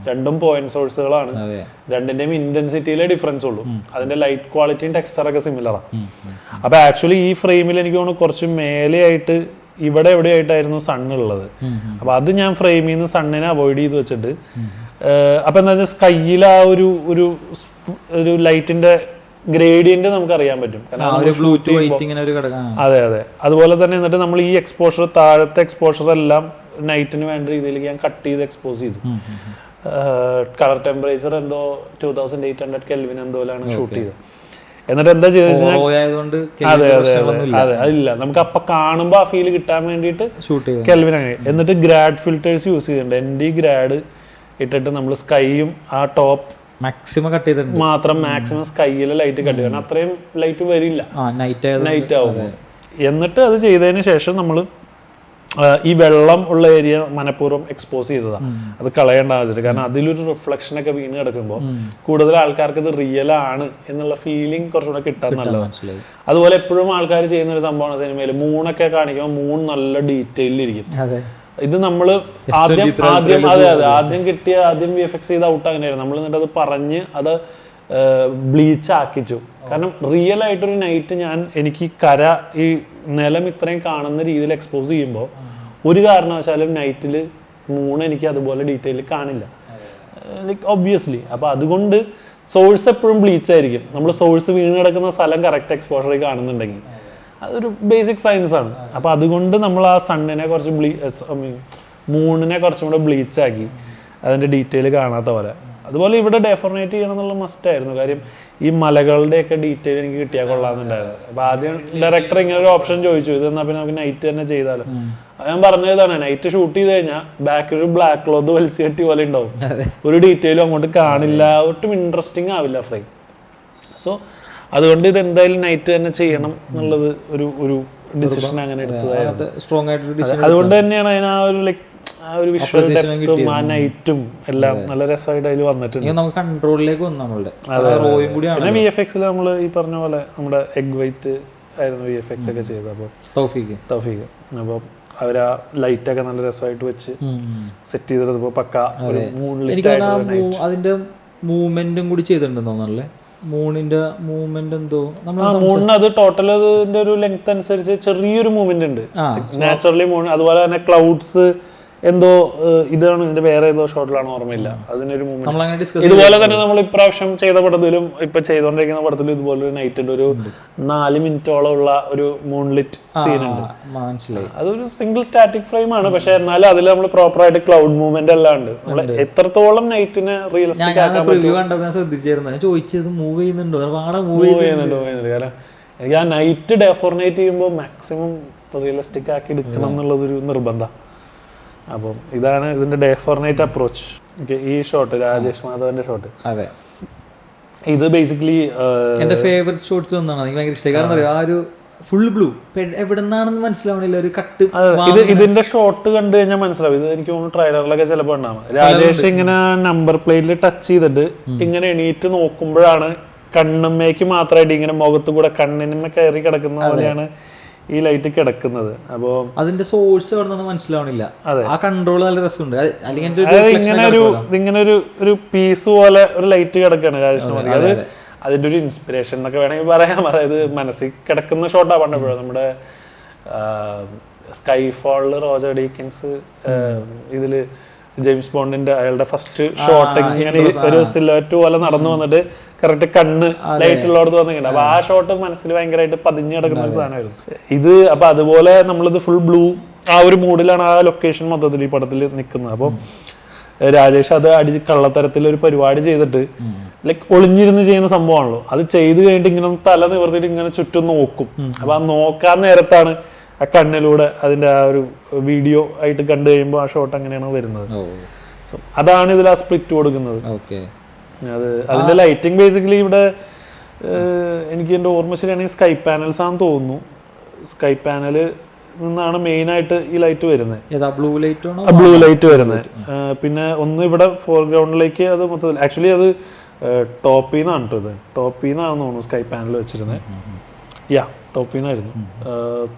രണ്ടും പോയിന്റ് സോഴ്സുകളാണ്, രണ്ടിന്റെയും ഇന്റൻസിറ്റിയിലെ ഡിഫറൻസ് ഉള്ളൂ. അതിന്റെ ലൈറ്റ് ക്വാളിറ്റിയും ടെക്സ്ചറൊക്കെ സിമിലറാണ്. അപ്പൊ ആക്ച്വലി ഈ ഫ്രെയിമിൽ എനിക്ക് തോന്നുന്നു കുറച്ച് മേലെയായിട്ട് ഇവിടെ എവിടെയായിട്ടായിരുന്നു സണ്ണുള്ളത്. അപ്പൊ അത് ഞാൻ ഫ്രെയിമിൽ നിന്ന് സണ്ണിനെ അവോയ്ഡ് ചെയ്ത് വെച്ചിട്ട് അപ്പൊ എന്താ വെച്ചാൽ സ്കൈയിൽ ആ ഒരു ലൈറ്റിന്റെ ഗ്രേഡിയന്റ് നമുക്ക് അറിയാൻ പറ്റും. അതെ അതെ. അതുപോലെ തന്നെ എന്നിട്ട് നമ്മൾ ഈ എക്സ്പോഷർ, താഴത്തെ എക്സ്പോഷർ എല്ലാം നൈറ്റിന് വേണ്ട രീതിയിലേക്ക് ഞാൻ കട്ട് ചെയ്ത് എക്സ്പോസ് ചെയ്തു. കളർ ടെമ്പറേച്ചർ എന്തോ 2800 കെൽവിൻ എന്തോലാണ് ഷൂട്ട് ചെയ്തത്. എന്നിട്ട് എന്താ ചെയ്തെന്ന് അതെ അതെ അതെ അതില്ല, നമുക്ക് അപ്പൊ കാണുമ്പോ ആ ഫീൽ കിട്ടാൻ വേണ്ടിയിട്ട് കെൽവിൻ അങ്ങനെ. എന്നിട്ട് ഗ്രാഡ് ഫിൽറ്റേഴ്സ് യൂസ് ചെയ്തിട്ടുണ്ട്. ND ഗ്രാഡ് ഇട്ടിട്ട് നമ്മൾ സ്കൈയും ആ ടോപ്പ് മാക്സിമം കട്ട് ചെയ്തിട്ടുണ്ട്, മാത്രം മാക്സിമം സ്കൈയിലെ ലൈറ്റ് കട്ട് ചെയ്യണം. അത്രയും ലൈറ്റ് വരില്ല നൈറ്റ് ആവും. എന്നിട്ട് അത് ചെയ്തതിന് ശേഷം നമ്മൾ ഈ വെള്ളം ഉള്ള ഏരിയ മനഃപൂർവ്വം എക്സ്പോസ് ചെയ്തതാണ്, അത് കളയേണ്ട ആവശ്യമില്ല. കാരണം അതിലൊരു റിഫ്ലക്ഷൻ ഒക്കെ വീണ് കിടക്കുമ്പോൾ കൂടുതൽ ആൾക്കാർക്ക് ഇത് റിയൽ ആണ് എന്നുള്ള ഫീലിംഗ് കുറച്ചുകൂടെ കിട്ടാൻ നല്ലതാണ്. അതുപോലെ എപ്പോഴും ആൾക്കാർ ചെയ്യുന്ന ഒരു സംഭവമാണ് സിനിമയിൽ മൂണൊക്കെ കാണിക്കുമ്പോൾ മൂൺ നല്ല ഡീറ്റെയിലിരിക്കും. ഇത് നമ്മൾ ആദ്യം VFX ചെയ്ത് ഔട്ട് അങ്ങനെയായിരുന്നു. നമ്മൾ എന്നിട്ട് അത് പറഞ്ഞ് അത് ബ്ലീച്ച് ആക്കിച്ചു. കാരണം റിയൽ ആയിട്ടൊരു നൈറ്റ് എനിക്ക് കര ഈ നിലം ഇത്രയും കാണുന്ന രീതിയിൽ എക്സ്പോസ് ചെയ്യുമ്പോൾ ഒരു കാരണവശാലും നൈറ്റിൽ മൂൺ എനിക്ക് അതുപോലെ ഡീറ്റെയിൽ കാണില്ല, ഒബ്വിയസ്ലി. അപ്പൊ അതുകൊണ്ട് സോഴ്സ് എപ്പോഴും ബ്ലീച്ച് ആയിരിക്കും. നമ്മൾ സോഴ്സ് വീണ് കിടക്കുന്ന സ്ഥലം കറക്റ്റ് എക്സ്പോഷറിൽ കാണുന്നുണ്ടെങ്കിൽ അതൊരു ബേസിക് സയൻസ് ആണ്. അപ്പൊ അതുകൊണ്ട് നമ്മൾ ആ സണ്ണിനെ കുറച്ച് മൂണിനെ കുറച്ചും കൂടെ ബ്ലീച്ച് ആക്കി അതിന്റെ ഡീറ്റെയിൽ കാണാത്ത പോലെ. അതുപോലെ ഇവിടെ ഡെഫോർമേറ്റ് ചെയ്യണം എന്നുള്ള മസ്റ്റ് ആയിരുന്നു. കാര്യം ഈ മലകളുടെയൊക്കെ ഡീറ്റെയിൽ എനിക്ക് കിട്ടിയാൽ കൊള്ളാമെന്നുണ്ടായിരുന്നു. അപ്പൊ ആദ്യം ഡയറക്ടർ ഇങ്ങനെ ഒരു ഓപ്ഷൻ ചോദിച്ചു, ഇത് എന്നാ പിന്നെ നമുക്ക് നൈറ്റ് തന്നെ ചെയ്താലോ. ഞാൻ പറഞ്ഞതാണ്, നൈറ്റ് ഷൂട്ട് ചെയ്ത് കഴിഞ്ഞാൽ ബാക്കിൽ ഒരു ബ്ലാക്ക് ക്ലോത്ത് വലിച്ചു കെട്ടി പോലെ ഉണ്ടാവും, ഒരു ഡീറ്റെയിലും അങ്ങോട്ട് കാണില്ല, ഒട്ടും ഇൻട്രസ്റ്റിംഗ് ആവില്ല ഫ്രെയിം. സോ അതുകൊണ്ട് ഇത് എന്തായാലും നൈറ്റ് തന്നെ ചെയ്യണം എന്നുള്ളത് ഒരു ഡിസിഷൻ അങ്ങനെ എടുത്തതായിരുന്നു. അതുകൊണ്ട് തന്നെയാണ് അതിന് ആ ഒരു വിഷ്വൽ ഡെപ്തും ആ നൈറ്റും എല്ലാം നല്ല രസമായിട്ട് അതിൽ വന്നിട്ടുണ്ട്. കൺട്രോളിലേക്ക് വന്നു. പിന്നെ VFX നമ്മൾ ഈ പറഞ്ഞ പോലെ നമ്മുടെ എഗ് വൈറ്റ് ആയിരുന്നു VFX ഒക്കെ ചെയ്തത്. അപ്പോൾ തൗഫീഖ് അപ്പോൾ അവരാ ലൈറ്റൊക്കെ നല്ല രസമായിട്ട് വെച്ച് സെറ്റ് ചെയ്തെടുത്തപ്പോൾ പക്ക അതിന്റെ മൂവ്മെന്റും കൂടി ചെയ്തിട്ടുണ്ടെന്ന് തോന്നല്ലേ. മൂണിന്റെ മൂവ്മെന്റ് എന്തോ നമ്മൾ മൂണിന് അത് ടോട്ടൽ അതിന്റെ ഒരു ലെങ്ത് അനുസരിച്ച് ചെറിയൊരു മൂവ്മെന്റ് ഉണ്ട് നാച്ചുറലി മൂൺ. അതുപോലെ തന്നെ ക്ലൗഡ്സ് എന്തോ ഇതാണ് ഇതിന്റെ വേറെ ഏതോ ഷോട്ടിലാണ് ഓർമ്മയില്ല, അതിനൊരു മൂവ്മെന്റ്. ഇതുപോലെ തന്നെ നമ്മൾ ഇപ്രാവശ്യം ചെയ്ത പടത്തിലും ഇപ്പൊ ചെയ്തോണ്ടിരിക്കുന്ന പടത്തിലും ഇതുപോലെ ഒരു നൈറ്റ് ഉണ്ട്, ഒരു 4 മിനിറ്റോളം ഉള്ള ഒരു മൂൺലിറ്റ് സീൻ ഉണ്ട്. മനസ്സിലായി. അതൊരു സിംഗിൾ സ്റ്റാറ്റിക് ഫ്രെയിം ആണ്, പക്ഷെ എന്നാലും അതിൽ നമ്മൾ പ്രോപ്പർ ആയിട്ട് ക്ലൗഡ് മൂവ്മെന്റ് എല്ലാം ഉണ്ട്. നമ്മൾ എത്രത്തോളം നൈറ്റിന് റിയലിസ്റ്റിക് ആക്കാൻ ശ്രദ്ധിച്ചായിരുന്നു, ചോദിച്ചത് മൂവ് ചെയ്യുന്നുണ്ടോ, മൂവ് ചെയ്യുന്നുണ്ടോ. കാരണം എനിക്ക് ആ നൈറ്റ് ഡെഫോർനേറ്റ് ചെയ്യുമ്പോൾ മാക്സിമം റിയലിസ്റ്റിക് ആക്കി എടുക്കണം എന്നുള്ളതൊരു നിർബന്ധം. അപ്പം ഇതാണ് ഇതിന്റെ ഡേ ഫോർ നൈറ്റ് അപ്രോച്ച്. ഈ ഷോട്ട് രാജേഷ് മാധവന്റെ ഷോട്ട്, അതെ, ഇത് ബേസിക്കലി എന്റെ ഫേവറേറ്റ് ഷോട്ട്സ് ഒന്നാണ്. എനിക്ക് ഭയങ്കര ഇഷ്ടം. കാരണം ആ ഒരു ഫുൾ ബ്ലൂ എവിടെ നിന്നാണെന്ന് മനസ്സിലാവണില്ല, ഒരു കട്ട്. ഇതിന്റെ ഷോട്ട് കണ്ടു കഴിഞ്ഞാൽ മനസ്സിലാവും. ഇത് എനിക്ക് തോന്നുന്നു ട്രailerലൊക്കെ ചിലപ്പോൾ ഉണ്ടാവും. രാജേഷ് ഇങ്ങനെ നമ്പർ പ്ലേറ്റിൽ ടച്ച് ചെയ്തിട്ട് ഇങ്ങനെ എണീറ്റ് നോക്കുമ്പോഴാണ് കണ്ണമ്മയ്ക്ക് മാത്രമായിട്ട് ഇങ്ങനെ മുഖത്ത് കൂടെ കണ്ണിന്മ കയറി കിടക്കുന്ന പോലെയാണ് ഈ ലൈറ്റ് കിടക്കുന്നത്. അപ്പോ അതിന്റെ സോഴ്സ് എവിടെ മനസ്സിലാവണില്ല. ആ കൺട്രോൾ നല്ല രസമുണ്ട്. ഇങ്ങനെ ഒരു പീസ് പോലെ ഒരു ലൈറ്റ് കിടക്കാണ് രാജേഷ് മതി. അത് അതിന്റെ ഒരു ഇൻസ്പിറേഷൻ എന്നൊക്കെ വേണമെങ്കിൽ പറയാം. അതായത് മനസ്സിൽ കിടക്കുന്ന ഷോട്ടാ പണ്ടപ്പോഴും നമ്മുടെ സ്കൈഫോളില് റോജർ ഡീക്കിൻസ് ഇതില് ജെയിംസ് ബോണ്ടിന്റെ അയാളുടെ ഫസ്റ്റ് ഷോട്ട് ഇങ്ങനെ ഒരു സിലുവറ്റ് പോലെ നടന്നു വന്നിട്ട് കറക്റ്റ് കണ്ണ് ലൈറ്റ് ഉള്ളടത്ത് വന്നിട്ടുണ്ട്. അപ്പൊ ആ ഷോട്ട് മനസ്സിൽ ഭയങ്കരമായിട്ട് പതിഞ്ഞു കിടക്കുന്ന ഒരു സാധനമായിരുന്നു ഇത്. അപ്പൊ അതുപോലെ നമ്മളിത് ഫുൾ ബ്ലൂ ആ ഒരു മൂഡിലാണ് ആ ലൊക്കേഷൻ മൊത്തത്തിൽ ഈ പടത്തിൽ നിൽക്കുന്നത്. അപ്പം രാജേഷ് അത് കള്ളത്തരത്തിൽ ഒരു പരിപാടി ചെയ്തിട്ട് ലൈക്ക് ഒളിഞ്ഞിരുന്ന് ചെയ്യുന്ന സംഭവമാണല്ലോ. അത് ചെയ്ത് കഴിഞ്ഞിട്ട് ഇങ്ങനെ തല നിവർത്തിയിട്ട് ഇങ്ങനെ ചുറ്റും നോക്കും. അപ്പൊ ആ നോക്കാൻ നേരത്താണ് ആ കണ്ണിലൂടെ അതിന്റെ ആ ഒരു വീഡിയോ ആയിട്ട് കണ്ടു കഴിയുമ്പോൾ ആ ഷോട്ട് അങ്ങനെയാണ് വരുന്നത്. സോ അതാണ് ഇതിൽ ആ സ്പ്ലിറ്റ് കൊടുക്കുന്നത്. അത് അതിന്റെ ലൈറ്റിംഗ് ബേസിക്കലി ഇവിടെ എനിക്ക് എൻ്റെ ഓർമ്മ ശരിയാണെങ്കിൽ സ്കൈ പാനൽസ് ആണെന്ന് തോന്നുന്നു. സ്കൈ പാനല് നിന്നാണ് മെയിൻ ആയിട്ട് ഈ ലൈറ്റ് വരുന്നത്, ബ്ലൂ ലൈറ്റ് വരുന്നത്. പിന്നെ ഒന്ന് ഇവിടെ ഫോർഗ്രൗണ്ടിലേക്ക് അത് മൊത്തത്തിൽ ആക്ച്വലി അത് ടോപ്പിൽ നിന്നാണ് കേട്ടോ. ഇത് ടോപ്പിൽ നിന്നാണെന്ന് തോന്നുന്നു സ്കൈ പാനൽ വെച്ചിരുന്നത്. യാ ടോപ്പിൽ നിന്നായിരുന്നു.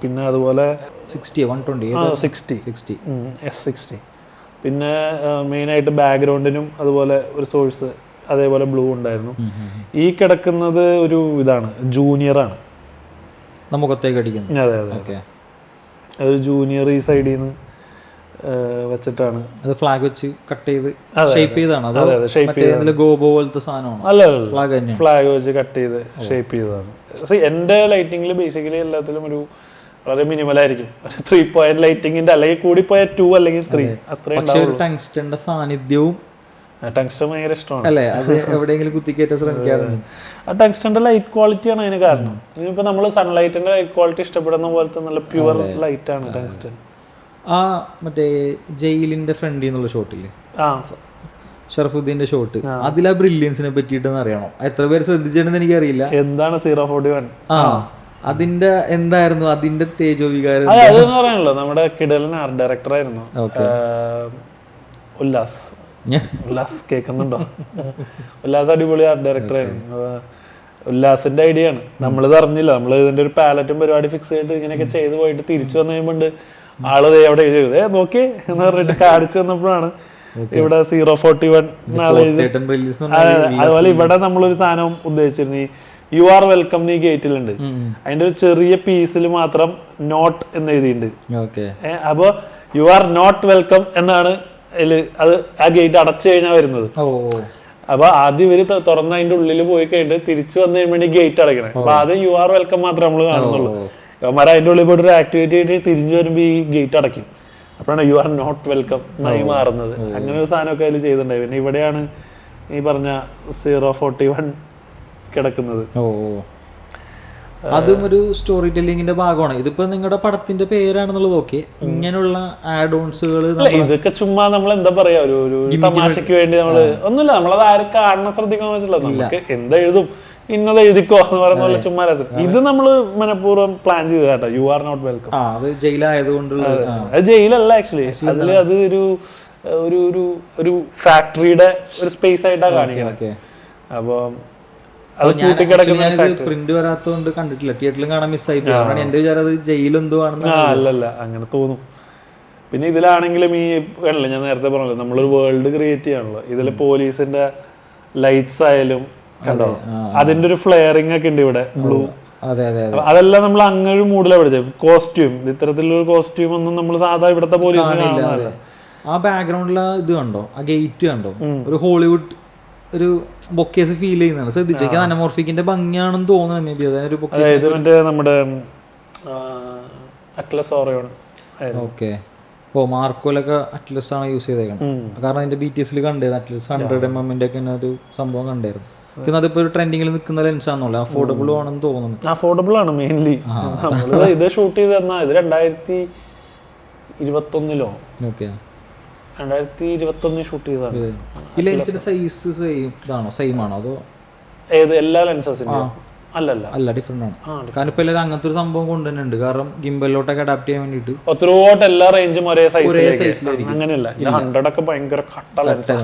പിന്നെ അതുപോലെ 60 പിന്നെ മെയിനായിട്ട് ബാക്ക്ഗ്രൗണ്ടിനും അതുപോലെ ഒരു സോഴ്സ് അതേപോലെ ബ്ലൂ ഉണ്ടായിരുന്നു. ഈ കിടക്കുന്നത് ഒരു ഇതാണ്, ജൂനിയറാണ്, നമുക്കത്തേക്ക് അടിക്കുന്നത്. അതെ അതെ, ഒരു ജൂനിയർ ഈ സൈഡിൽ നിന്ന് വെച്ചിട്ടാണ് അത് ഫ്ലാഗ് വെച്ച് കട്ട് ചെയ്ത് ഷേപ്പ് ചെയ്താണ്. ഗോബോ പോലത്തെ സാധനമാണ്. അല്ല, ഫ്ലാഗ് വെച്ച് കട്ട് ചെയ്ത് ഷേപ്പ് ചെയ്തതാണ്. എന്റെ ലൈറ്റിംഗിൽ ബേസിക്കലി എല്ലാത്തിലും ഒരു വളരെ മിനിമൽ ആയിരിക്കും. 3 point ലൈറ്റിംഗിന്റെ അല്ലെങ്കിൽ കൂടിപ്പോയ 2 അല്ലെങ്കിൽ 3 അത്രയും. ടങ്സ്റ്റന്റെ സാന്നിധ്യവും ടങ്സ്റ്റൺ ഭയങ്കര ഇഷ്ടമാണ് അല്ലേ, അത് എവിടെയെങ്കിലും കുത്തിക്കേറ്റാൻ ശ്രമിക്കാറുണ്ട്. ആ ടങ്സ്റ്റന്റെ ലൈറ്റ് ക്വാളിറ്റിയാണ് അതിന് കാരണം. ഇനിയിപ്പോ നമ്മള് സൺലൈറ്റിന്റെ ലൈറ്റ് ക്വാളിറ്റി ഇഷ്ടപ്പെടുന്ന പോലത്തെ നല്ല പ്യുവർ ലൈറ്റ് ആണ് ടങ്സ്റ്റൺ. ആ മറ്റേ ജയിലിന്റെ ഫ്രണ്ടിൽ നിന്നുള്ള ഷോട്ടില്ലേ, ഷറഫുദ്ദീന്റെ ഷോട്ട്, അതിൽ ആ ബ്രില്യൻസിനെ പറ്റിയിട്ടെന്ന് അറിയണോ? എത്ര പേര് ശ്രദ്ധിച്ചിട്ടുണ്ടെന്ന് എനിക്കറിയില്ല. എന്താണ് 041? അതിന്റെ എന്തായിരുന്നു അതിന്റെ തേജോവികാരം? അതെന്ന് പറയാനല്ലോ നമ്മുടെ കിടലൻ ആർട്ട് ഡയറക്ടർ ആയിരുന്നു ഉല്ലാസ് കേൾക്കുന്നുണ്ടോ? ഉല്ലാസ് അടിപൊളി ആർട്ട് ഡയറക്ടർ ആയിരുന്നു. ഉല്ലാസിന്റെ ഐഡിയ ആണ്. നമ്മളിത് അറിഞ്ഞില്ല. നമ്മൾ ഇതിന്റെ ഒരു പാലറ്റും പരിപാടി ഫിക്സ് ചെയ്തിട്ട് ഇങ്ങനെയൊക്കെ ചെയ്ത് പോയിട്ട് തിരിച്ചു വന്നു കഴിയുമ്പോണ്ട് ആള് എവിടെ എഴുതിയത് നോക്കി എന്ന് പറഞ്ഞിട്ട് കാണിച്ചു വന്നപ്പോഴാണ് ഇവിടെ 041 അതുപോലെ ഇവിടെ നമ്മളൊരു സാധനം ഉദ്ദേശിച്ചിരുന്നു. യു ആർ വെൽക്കം നീ ഗേറ്റിലുണ്ട്, അതിന്റെ ഒരു ചെറിയ പീസിൽ മാത്രം നോട്ട് എന്ന് എഴുതിയിട്ടുണ്ട്. അപ്പൊ യു ആർ നോട്ട് വെൽക്കം എന്നാണ് അത് ആ ഗേറ്റ് അടച്ചു കഴിഞ്ഞാൽ വരുന്നത്. അപ്പൊ ആദ്യം ഇവര് തുറന്ന് അതിന്റെ ഉള്ളിൽ പോയി കഴിഞ്ഞിട്ട് തിരിച്ചു വന്നു കഴിയുമ്പോൾ ഗേറ്റ് അടയ്ക്കണേ. അപ്പൊ ആദ്യം യു ആർ വെൽക്കം മാത്രമേ നമ്മൾ കാണുന്നുള്ളൂ. അവന്മാർ അതിന്റെ ഉള്ളിൽ പോയിട്ട് ഒരു ആക്ടിവിറ്റി ആയിട്ട് തിരിഞ്ഞു വരുമ്പോൾ ഈ ഗേറ്റ് അടയ്ക്കും. അപ്പോഴാണ് യു ആർ നോട്ട് വെൽക്കം എന്നായി മാറുന്നത്. അങ്ങനെ ഒരു സാധനമൊക്കെ അതിൽ ചെയ്തിട്ടുണ്ടായി. പിന്നെ ഇവിടെയാണ് ഈ പറഞ്ഞ 041 കിടക്കുന്നത്. അതും ഒരു സ്റ്റോറി ടെല്ലിങ്ങിന്റെ ഭാഗമാണ്. ഇതിപ്പോ നിങ്ങളുടെ പടത്തിന്റെ പേരാണെന്നുള്ളത് ഓക്കെ. ഇങ്ങനെയുള്ള ആഡ് ഓൺസുകൾ ഇതൊക്കെ ചുമ്മാ നമ്മൾ എന്താ പറയാ ഒരു തമാശക്ക് വേണ്ടി നമ്മള് ഒന്നുമില്ല, നമ്മളത് ആരും കാണണം ശ്രദ്ധിക്കണം വെച്ചില്ല. നമുക്ക് എന്തെഴുതും ഇന്നത് എഴുതിക്കോ എന്ന് പറയുന്ന പോലെ ചുമ്മാ രസം. ഇത് നമ്മള് മനഃപൂർവ്വം പ്ലാൻ ചെയ്ത് കേട്ടോ. You are not welcome. അത് ജയിലായതുകൊണ്ടുള്ള, അത് ജയിലല്ല ആക്ച്വലി. അതില് അത് ഒരു ഫാക്ടറിയുടെ ഒരു സ്പേസ് ആയിട്ടാണ് കാണിക്കുന്നത്. അപ്പൊ പ്രിന്റ് വരാത്തതുകൊണ്ട് കണ്ടിട്ടില്ല, തിയേറ്ററിലും കാണാൻ മിസ്സായിട്ട്. എന്റെ വിചാരം അത് ജയിലെന്തോ ആണെന്ന്. അല്ലല്ല, അങ്ങനെ തോന്നും. പിന്നെ ഇതിലാണെങ്കിലും ഈ ഞാൻ നേരത്തെ പറഞ്ഞല്ലോ, നമ്മളൊരു വേൾഡ് ക്രിയേറ്റ് ചെയ്യാണല്ലോ. ഇതില് പോലീസിന്റെ ലൈറ്റ്സ് ആയാലും കണ്ടോ, അതിന്റെ ഒരു ഫ്ലെയറിംഗ് ഒക്കെ ഉണ്ട് ഇവിടെ ബ്ലൂ. അതെ അതെ അതെ, അതെല്ലാം നമ്മൾ അങ്ങനെ മൂഡിലാണ് പഠിച്ചത്. കോസ്റ്റ്യൂം, ഇത്തരത്തിലുള്ള കോസ്റ്റ്യൂം ഒന്നും നമ്മൾ സാധാ ഇവിടുത്തെ പോലീസിന്. ആ ബാക്ക്ഗ്രൗണ്ടിലെ ഇത് കണ്ടോ, ആ ഗേറ്റ് കണ്ടോ, ഒരു ഹോളിവുഡ് ഒരു ബൊക്കേസ് ഫീൽ ചെയ്യുന്നതാണ്. ശ്രദ്ധിച്ചു, എനിക്ക് അനമോർഫിക്കിന്റെ ഭംഗിയാണെന്ന് തോന്നുന്നു. മേ ബി അതൊരു ഇത് മറ്റേ നമ്മുടെ അറ്റ്ലസ് ഓറിയോൺ. ഓക്കെ. ഓ, മാർക്കോലൊക്കെ അറ്റ്ലസ് ആണ് യൂസ് ചെയ്തേക്കണം. കാരണം അതിന്റെ BTS കണ്ടായിരുന്നു അറ്റ്ലസ് 100mm ഒക്കെ ഒരു സംഭവം കണ്ടായിരുന്നു. അതിപ്പോ ഒരു ട്രെൻഡിങ്ങിൽ നിൽക്കുന്ന ലെൻസ് ആണല്ലോ, അഫോർഡബിൾ ആണെന്ന് തോന്നുന്നു. അഫോർഡബിൾ ആണ് മെയിൻലി. ഇത് ഷൂട്ട് ചെയ്ത് തന്നാ ഇത് 2021 ഓക്കെ, 2021 ഷൂട്ട് ചെയ്തതാണ്. ഈ ലെൻസിന്റെ സൈസ് സെയിം ആണോ അതോ ഏത് എല്ലാ ലെൻസസിനും? അല്ല, ഡിഫറെന്റ് ആണ്. കാരണം ഇപ്പൊ എല്ലാവരും അങ്ങനത്തെ ഒരു സംഭവം കൊണ്ടുതന്നെയുണ്ട്. കാരണം ഗിംബലിലോട്ടൊക്കെ അഡാപ്റ്റ് ചെയ്യാൻ വേണ്ടിട്ട് ത്രൂഔട്ട് എല്ലാ റേഞ്ചും ഒരേ സൈസിലായിരിക്കും. അങ്ങനെയല്ല, 100 ഒക്കെ ഭയങ്കര കട്ട ലെൻസ്.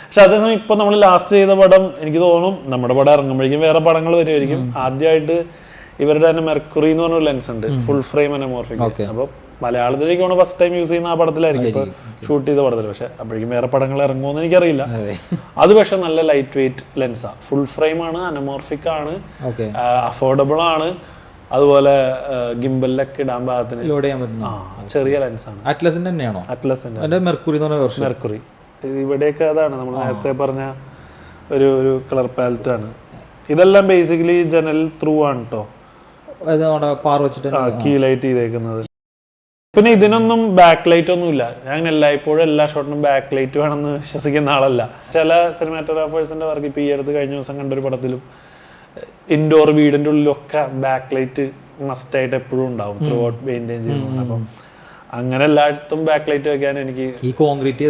പക്ഷെ അതേസമയം ഇപ്പൊ നമ്മൾ ലാസ്റ്റ് ചെയ്ത പടം എനിക്ക് തോന്നും നമ്മുടെ പടം ഇറങ്ങുമ്പോഴേക്കും വേറെ പടങ്ങൾ വരുമായിരിക്കും. ആദ്യമായിട്ട് ഇവരുടെ തന്നെ മെർക്കുറി എന്ന് പറഞ്ഞൊരു ലെൻസ് ഉണ്ട്, ഫുൾ ഫ്രെയിം അനമോർഫിക്. അപ്പൊ മലയാളത്തിലേക്ക് ഫസ്റ്റ് ടൈം യൂസ് ചെയ്യുന്ന ആ പടത്തിലായിരിക്കും ഇപ്പൊ ഷൂട്ട് ചെയ്ത പടത്തിൽ. പക്ഷെ അപ്പോഴേക്കും വേറെ പടങ്ങൾ ഇറങ്ങുമോന്ന് എനിക്കറിയില്ല. അത് പക്ഷെ നല്ല ലൈറ്റ് വെയിറ്റ് ലെൻസാ, ഫുൾ ഫ്രെയിം ആണ്, അനമോർഫിക് ആണ്, അഫോർഡബിൾ ആണ്. അതുപോലെ ഗിംബലിലൊക്കെ ഇടാൻ പാകത്തിന് ലോഡ് ചെയ്യാൻ പറ്റുന്ന ചെറിയ ലെൻസാണ്. അറ്റ്ലസിന്റെ തന്നെയാണോ? അറ്റ്ലസിന്റെ മെർക്കുറി. മെർക്കുറി ഇവിടെയൊക്കെ അതാണ് നമ്മൾ നേരത്തെ പറഞ്ഞ ഒരു കളർ പാലറ്റ് ആണ്. ഇതെല്ലാം ബേസിക്കലി ജനൽ ത്രൂ ആണ് കേട്ടോ, കീ ലൈറ്റ് ചെയ്തേക്കുന്നത്. പിന്നെ ഇതിനൊന്നും ബാക്ക് ലൈറ്റ് ഒന്നും ഇല്ല. ഞാൻ എല്ലായ്പ്പോഴും എല്ലാ ഷോട്ടിനും ബാക്ക് ലൈറ്റ് വേണമെന്ന് വിശ്വസിക്കുന്ന ആളല്ല. ചില സിനിമാറ്റോഗ്രാഫേഴ്സിന്റെ വർക്ക് ഇപ്പൊ ഈ അടുത്ത് കഴിഞ്ഞ ദിവസം കണ്ടൊരു പടത്തിലും ഇൻഡോർ വീടിന്റെ ഉള്ളിലൊക്കെ ബാക്ക് ലൈറ്റ് മസ്റ്റ് ആയിട്ട് എപ്പോഴും ഉണ്ടാവും, ത്രൂ ഔട്ട് മെയിൻറ്റെയിൻ ചെയ്യുന്നത്. അപ്പം അങ്ങനെ എല്ലായിടത്തും ബാക്ക് ലൈറ്റ് വെക്കാൻ എനിക്ക് ഈ കോൺക്രീറ്റ്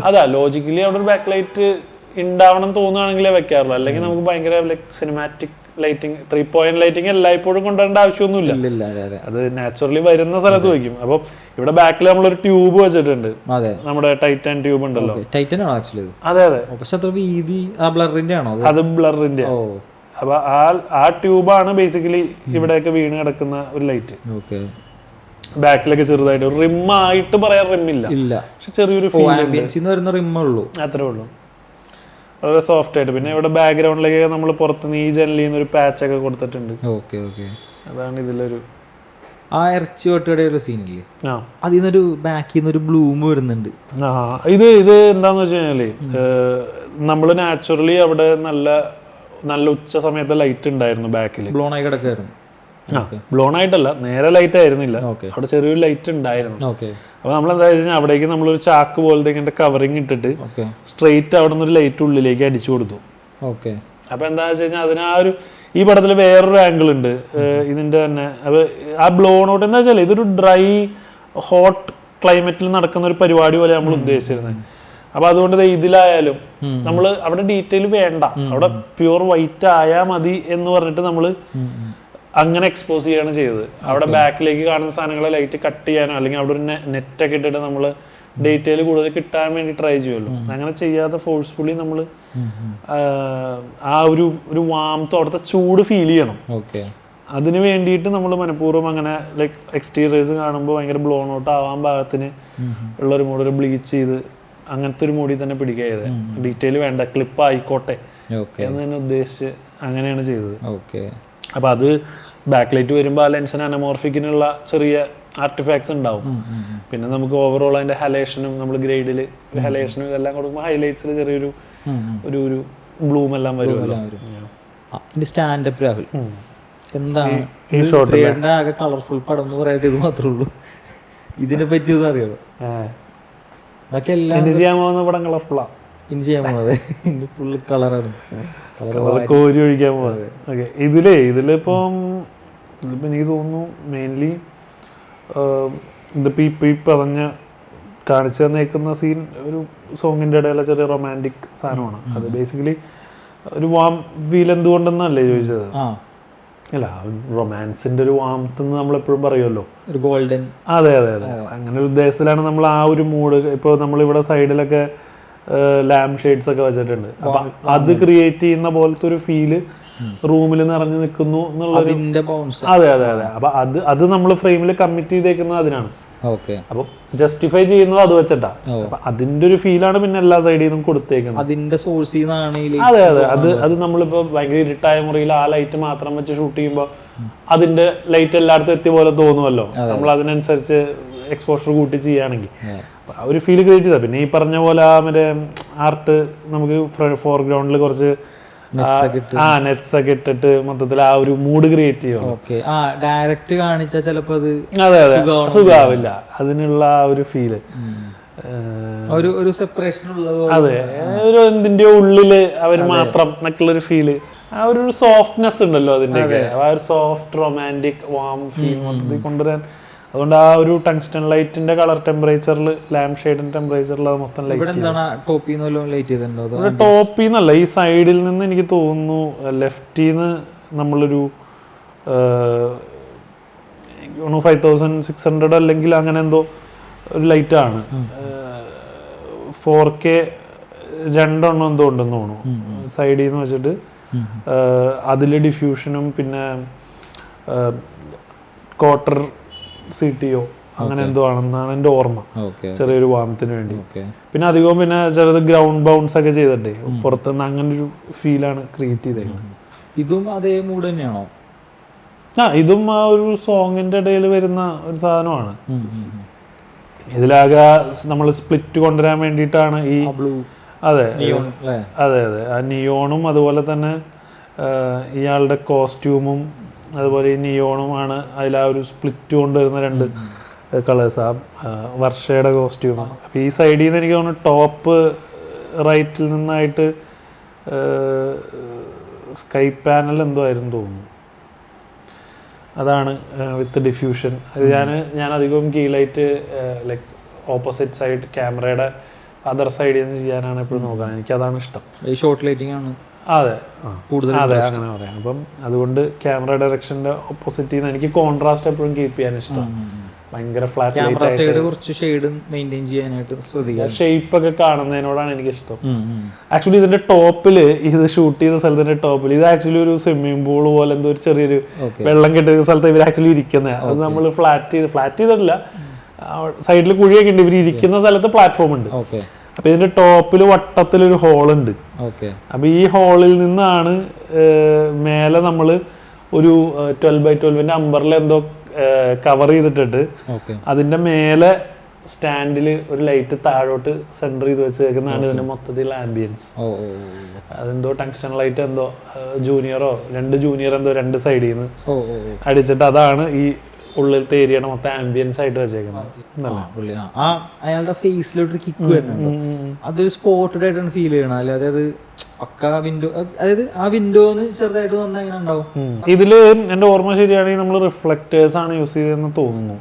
അതാ ലോജിക്കലി അവിടെ ഒരു ബാക്ക് ലൈറ്റ് ഉണ്ടാവണം തോന്നുകയാണെങ്കിലേ വെക്കാറുള്ളൂ. അല്ലെങ്കിൽ നമുക്ക് ഭയങ്കര സിനിമാറ്റിക് ലൈറ്റിംഗ്, 3 പോയിന്റ് ലൈറ്റിംഗ് എല്ലായ്പ്പോഴും കൊണ്ടുവരേണ്ട ആവശ്യമൊന്നുമില്ല. അത് നാച്ചുറലി വരുന്ന സ്ഥലത്ത് വയ്ക്കും. അപ്പൊ ഇവിടെ ബാക്കിൽ നമ്മളൊരു ട്യൂബ് വെച്ചിട്ടുണ്ട്, നമ്മുടെ ടൈറ്റാൻ ട്യൂബ് ഉണ്ടല്ലോ. അതെ അതെ, അത് ബ്ലറിന്റെ. അപ്പൊ ആ ട്യൂബാണ് ബേസിക്കലി ഇവിടെയൊക്കെ വീണ് കിടക്കുന്ന ഒരു ലൈറ്റ്. ബാക്കിലൊക്കെ ചെറുതായിട്ട് റിം ആയിട്ട് പറയാൻ റിമ്മില്ല, പക്ഷെ ചെറിയൊരു അത്രേ ഉള്ളൂ. വളരെ സോഫ്റ്റ് ആയിട്ട്. പിന്നെ ഇവിടെ ബാക്ക്ഗ്രൗണ്ടിലേക്ക് നമ്മൾ പുറത്തുനിന്ന് ഈ ജനലിൽ നിന്ന് ഒരു പാച്ച് ഒക്കെ കൊടുത്തിട്ടുണ്ട്. അതാണ് ഇതിലൊരു ആ ഇറച്ചി വെട്ടുകടയുടെ സീനില്ലേ, അതിൽ നിന്നൊരു ബാക്കിൽ നിന്നൊരു ബ്ലൂം വരുന്നുണ്ട്. ഇത് എന്താന്ന് വെച്ച് കഴിഞ്ഞാല് നമ്മള് നാച്ചുറലി അവിടെ നല്ല ഉച്ച സമയത്ത് ലൈറ്റ് ഉണ്ടായിരുന്നു ബാക്കിൽ, ബ്ലോൺ ആയി കിടക്കായിരുന്നു. ബ്ലോൺ ആയിട്ടല്ല, നേരെ ലൈറ്റ് ആയിരുന്നില്ല, അവിടെ ചെറിയൊരു ലൈറ്റ് ഉണ്ടായിരുന്നു. അപ്പൊ നമ്മൾ എന്താ വെച്ചാൽ അവിടേക്ക് നമ്മളൊരു ചാക്ക് പോലത്തെ ഇങ്ങനത്തെ കവറിങ് ഇട്ടിട്ട് സ്ട്രെയിറ്റ് അവിടെ നിന്ന് ഒരു ലൈറ്റ് ഉള്ളിലേക്ക് അടിച്ചു കൊടുത്തു. അപ്പൊ എന്താ വെച്ച് കഴിഞ്ഞാൽ അതിന് ഈ പടത്തിൽ വേറൊരു ആംഗിൾ ഉണ്ട് ഇതിന്റെ തന്നെ. അപ്പൊ ആ ബ്ലോൺ ഔട്ട് എന്താ വെച്ചാൽ ഇതൊരു ഡ്രൈ ഹോട്ട് ക്ലൈമറ്റിൽ നടക്കുന്ന ഒരു പരിപാടി പോലെ നമ്മൾ ഉദ്ദേശിച്ചിരുന്നത്. അപ്പൊ അതുകൊണ്ട് ഇതിലായാലും നമ്മൾ അവിടെ ഡീറ്റെയിൽ വേണ്ട, അവിടെ പ്യൂർ വൈറ്റ് ആയാ മതി എന്ന് പറഞ്ഞിട്ട് നമ്മള് അങ്ങനെ എക്സ്പോസ് ചെയ്യാണ് ചെയ്തത്. അവിടെ ബാക്കിലേക്ക് കാണുന്ന സാധനങ്ങളെ ലൈറ്റ് കട്ട് ചെയ്യാനോ അല്ലെങ്കിൽ അവിടെ ഒരു നെറ്റൊക്കെ ഇട്ടിട്ട് നമ്മൾ ഡീറ്റെയിൽ കൂടുതൽ കിട്ടാൻ വേണ്ടി ട്രൈ ചെയ്യുമല്ലോ. അങ്ങനെ ചെയ്യാതെ ഫോഴ്സ്ഫുള്ളി നമ്മൾ ആ ഒരു വാംത്ത്, അവിടുത്തെ ചൂട് ഫീൽ ചെയ്യണം. അതിന് വേണ്ടിയിട്ട് നമ്മൾ മനഃപൂർവ്വം അങ്ങനെ ലൈക്ക് എക്സ്റ്റീരിയേഴ്സ് കാണുമ്പോൾ ഭയങ്കര ബ്ലോൺ ഔട്ട് ആവാൻ പാകത്തിന് ഉള്ളൊരു മൂഡ്, ഒരു ബ്ലീച്ച് ചെയ്ത് അങ്ങനത്തെ ഒരു മൂഡിൽ തന്നെ പിടിക്കുക ചെയ്തത്. ഡീറ്റെയിൽ വേണ്ട, ക്ലിപ്പ് ആയിക്കോട്ടെ എന്ന് തന്നെ ഉദ്ദേശിച്ച് അങ്ങനെയാണ് ചെയ്തത്. അപ്പൊ അത് ബാക്ക് ലൈറ്റ് വരുമ്പോൾ ആ ലെൻസിന് അനമോർഫിക്കിനുള്ള ചെറിയ ആർട്ടിഫാക്ട്സ് ഉണ്ടാവും. പിന്നെ നമുക്ക് ഓവറോൾ അതിന്റെ ഹലേഷനും നമ്മൾ ഗ്രേഡിൽ ഹലേഷനും ഇതെല്ലാം കൊടുക്കുമ്പോൾ ഹൈലൈറ്റ്സിൽ ചെറിയൊരു ഒരു ബ്ലൂം എല്ലാം വരുമല്ലോ. സ്റ്റാൻഡപ്പ് രാഹുൽ എന്താണ് ആകെ കളർഫുൾ പടം എന്ന് പറയാനായിട്ട് ഇത് മാത്രമേ ഉള്ളൂ. ഇതിനെ പറ്റി ഒന്നും അറിയാമോ? ബാക്കി എല്ലാം ചെയ്യാൻ പോകുന്ന പടം കളർഫുള്ളാ. ഇനി ചെയ്യാൻ പോകുന്നത് ഫുള്ള് കളറാണ്, കോരി ഒഴിക്കാൻ പോകുന്നത്. ഓക്കെ, ഇതിലിപ്പം എനിക്ക് തോന്നുന്നു മെയിൻലി ഇതിപ്പോൾ ഈ പറഞ്ഞ കാണിച്ചു തന്നേക്കുന്ന സീൻ ഒരു സോങ്ങിന്റെ ഇടയിലെ ചെറിയ റൊമാൻറ്റിക് സാധനമാണ്. അത് ബേസിക്കലി ഒരു വാം ഫീൽ എന്തുകൊണ്ടെന്നല്ലേ ചോദിച്ചത്? അല്ല, റൊമാൻസിന്റെ ഒരു വാംത്ത് എന്ന് നമ്മളെപ്പോഴും പറയുമല്ലോ, ഒരു ഗോൾഡൻ. അതെ അതെ അതെ, അങ്ങനെ ഒരു ഉദ്ദേശത്തിലാണ് നമ്മൾ ആ ഒരു മൂഡ്. ഇപ്പോൾ നമ്മളിവിടെ സൈഡിലൊക്കെ ലാമ്പ് ഷെയ്ഡ്സ് ഒക്കെ വെച്ചിട്ടുണ്ട്. അപ്പൊ അത് ക്രിയേറ്റ് ചെയ്യുന്ന പോലത്തെ ഒരു ഫീല് റൂമിൽ നിറഞ്ഞു നിൽക്കുന്നു എന്നുള്ളത്. അതിന്റെ ബൗൺസ്. അതെ അതെ അതെ. അപ്പൊ അത് നമ്മൾ ഫ്രെയിമിൽ കമ്മിറ്റ് ചെയ്തേക്കുന്നത് അതിനാണ്. ഓക്കെ. അപ്പം ജസ്റ്റിഫൈ ചെയ്യുന്നത് അത് വെച്ചിട്ടാ. അപ്പൊ അതിന്റെ ഒരു ഫീലാണ് പിന്നെ എല്ലാ സൈഡിൽ നിന്നും കൊടുത്തേക്കുന്നത്. അതിന്റെ സോഴ്സിൽ നിന്നാണ്. അതെ അതെ, അത് നമ്മളിപ്പോ ഭയങ്കര ഇരുട്ടായ മുറിയിൽ ആ ലൈറ്റ് മാത്രം വെച്ച് ഷൂട്ട് ചെയ്യുമ്പോൾ അതിന്റെ ലൈറ്റ് എല്ലായിടത്തും എത്തിയ പോലെ തോന്നുമല്ലോ, നമ്മൾ അതിനനുസരിച്ച് എക്സ്പോഷർ കൂട്ടി ചെയ്യുകയാണെങ്കിൽ ആ ഒരു ഫീൽ ക്രിയേറ്റ് ചെയ്താൽ. പിന്നെ ഈ പറഞ്ഞ പോലെ ആ മറ്റേ ആർട്ട് നമുക്ക് ഫോർഗ്രൗണ്ടിൽ കുറച്ച് നെറ്റ്സ് ഒക്കെ ഇട്ടിട്ട് മൊത്തത്തിൽ ആ ഒരു മൂഡ് ക്രിയേറ്റ് ചെയ്യും. ഡയറക്റ്റ് കാണിച്ചാൽ ചിലപ്പോ അത് അതെ അതെ സുഖാവില്ല, അതിനുള്ള ആ ഒരു ഫീല് ഒരു സെപ്പറേഷൻ ഉള്ള. അതെ, ഒരു എന്തിന്റെ ഉള്ളില് അവര് മാത്രം എന്നൊക്കെയുള്ളൊരു ഫീല്, ആ ഒരു സോഫ്റ്റ്നെസ് ഉണ്ടല്ലോ അതിന്റെയൊക്കെ, ആ ഒരു സോഫ്റ്റ് റൊമാൻറ്റിക് വാം ഫീൽ മൊത്തത്തിൽ കൊണ്ടുവരാൻ. അതുകൊണ്ട് ആ ഒരു ടങ്സ്റ്റൺ ലൈറ്റിന്റെ കളർ ടെമ്പറേച്ചറിൽ, ലാമ്പ് ഷെയ്ഡിന്റെ ടെമ്പറേച്ചറിൽ അത് മൊത്തം ലൈറ്റ് ടോപ്പിന്നല്ല, ഈ സൈഡിൽ നിന്ന് എനിക്ക് തോന്നുന്നു ലെഫ്റ്റിന്ന് നമ്മളൊരു 5600 അല്ലെങ്കിൽ അങ്ങനെ എന്തോ ഒരു ലൈറ്റ് ആണ്. 4K 2 എന്തോ ഉണ്ടെന്ന് തോന്നുന്നു സൈഡിൽ നിന്ന് വെച്ചിട്ട്. അതില് ഡിഫ്യൂഷനും പിന്നെ ക്വാർട്ടർ CTO അങ്ങനെ എന്തോ ആണെന്നാണ് എൻ്റെ ഓർമ്മ, ചെറിയൊരു വാമത്തിന് വേണ്ടി. പിന്നെ അധികവും പിന്നെ ചിലത് ഗ്രൗണ്ട് ബൗൺസ് ഒക്കെ ചെയ്തിട്ടേ പുറത്തുനിന്ന് അങ്ങനെ ഒരു ഫീലാണ് ക്രിയേറ്റ് ചെയ്തേക്കുന്നത്. ഇതും അതേ മൂഡ് തന്നെയാണോ? ഇതും ആ ഒരു സോങ്ങിന്റെ ഇടയിൽ വരുന്ന ഒരു സാധനമാണ്. ഇതിലാകെ നമ്മൾ സ്പ്ലിറ്റ് കൊണ്ടുവരാൻ വേണ്ടിയിട്ടാണ് ഈ അതെ അതെ അതെ ആ നിയോണും അതുപോലെ തന്നെ ഇയാളുടെ കോസ്റ്റ്യൂമും അതുപോലെ ഈ നിയോണുമാണ് അതിൽ ആ ഒരു സ്പ്ലിറ്റ് കൊണ്ടുവരുന്ന രണ്ട് കളേഴ്സ്. ആ വർഷയുടെ കോസ്റ്റ്യൂം. അപ്പം ഈ സൈഡിൽ നിന്ന് എനിക്ക് തോന്നുന്നു ടോപ്പ് റൈറ്റിൽ നിന്നായിട്ട് സ്കൈ പാനൽ എന്തോ ആയിരുന്നു തോന്നുന്നു, അതാണ് വിത്ത് ഡിഫ്യൂഷൻ. അത് ഞാൻ അധികവും key light like opposite side ക്യാമറയുടെ അതർ സൈഡിൽ നിന്ന് ചെയ്യാനാണ് എപ്പോഴും നോക്കാൻ, എനിക്കതാണ് ഇഷ്ടം. ഷോർട്ട് ലൈറ്റിംഗ് ആണ്. അതെ അതെ അങ്ങനെ പറയാം. അപ്പം അതുകൊണ്ട് ക്യാമറ ഡയറക്ഷന്റെ ഓപ്പോസിറ്റ് നിന്ന് എനിക്ക് കോൺട്രാസ്റ്റ് എപ്പോഴും കീപ്പ് ചെയ്യാൻ ഇഷ്ടം. ഭയങ്കര ഫ്ലാറ്റ് ഷേപ്പ് ഒക്കെ കാണുന്നതിനോടാണ് എനിക്ക് ഇഷ്ടം. ആക്ച്വലി ഇതിന്റെ ടോപ്പില്, ഇത് ഷൂട്ട് ചെയ്ത സ്ഥലത്തിന്റെ ടോപ്പിൽ, ഇത് ആക്ച്വലി ഒരു സ്വിമ്മിംഗ് പൂൾ പോലെ എന്തോ ഒരു ചെറിയൊരു വെള്ളം കെട്ടിയ സ്ഥലത്ത് ഇവർ ആക്ച്വലി ഇരിക്കുന്നത്. അത് നമ്മൾ ഫ്ലാറ്റ് ചെയ്തിട്ടില്ല, സൈഡിൽ കുഴിയൊക്കെ ഉണ്ട്. ഇവർ ഇരിക്കുന്ന സ്ഥലത്ത് പ്ലാറ്റ്ഫോം ഉണ്ട്. അപ്പൊ ഇതിന്റെ ടോപ്പില് വട്ടത്തിലൊരു ഹോളുണ്ട്. അപ്പൊ ഈ ഹോളിൽ നിന്നാണ് മേലെ നമ്മള് ഒരു 12x12 അമ്പറിൽ എന്തോ കവർ ചെയ്തിട്ടിട്ട് അതിന്റെ മേലെ സ്റ്റാൻഡിൽ ഒരു ലൈറ്റ് താഴോട്ട് സെന്റർ ചെയ്ത് വെച്ചേക്കുന്നതാണ് ഇതിന്റെ മൊത്തത്തിലുള്ള ആംബിയൻസ്. അതെന്തോ ടങ്സ്റ്റൺ ലൈറ്റ് എന്തോ ജൂനിയറോ 2 ജൂനിയർ എന്തോ 2 സൈഡിൽ നിന്ന് അടിച്ചിട്ട് അതാണ് ഈ ഉള്ളിലത്തെ ഏരിയയുടെ മൊത്തം ആംബിയൻസ് ആയിട്ട് വെച്ചേക്കുന്നത്. അയാളുടെ ഫേസിലോട്ട് കിക്ക് വരുന്നുണ്ട്, അതൊരു സ്പോട്ടഡ് ആയിട്ടാണ് ഫീൽ ചെയ്യണം. അതായത് പക്ക വിൻഡോ, അതായത് ആ വിൻഡോന്ന് ചെറുതായിട്ട് വന്നാൽ എങ്ങനെ ഉണ്ടാവും. ഇതില് എന്റെ ഓർമ്മ ശരിയാണെങ്കിൽ നമ്മൾ റിഫ്ലക്ടേഴ്സ് ആണ് യൂസ് ചെയ്തതെന്ന് തോന്നുന്നു.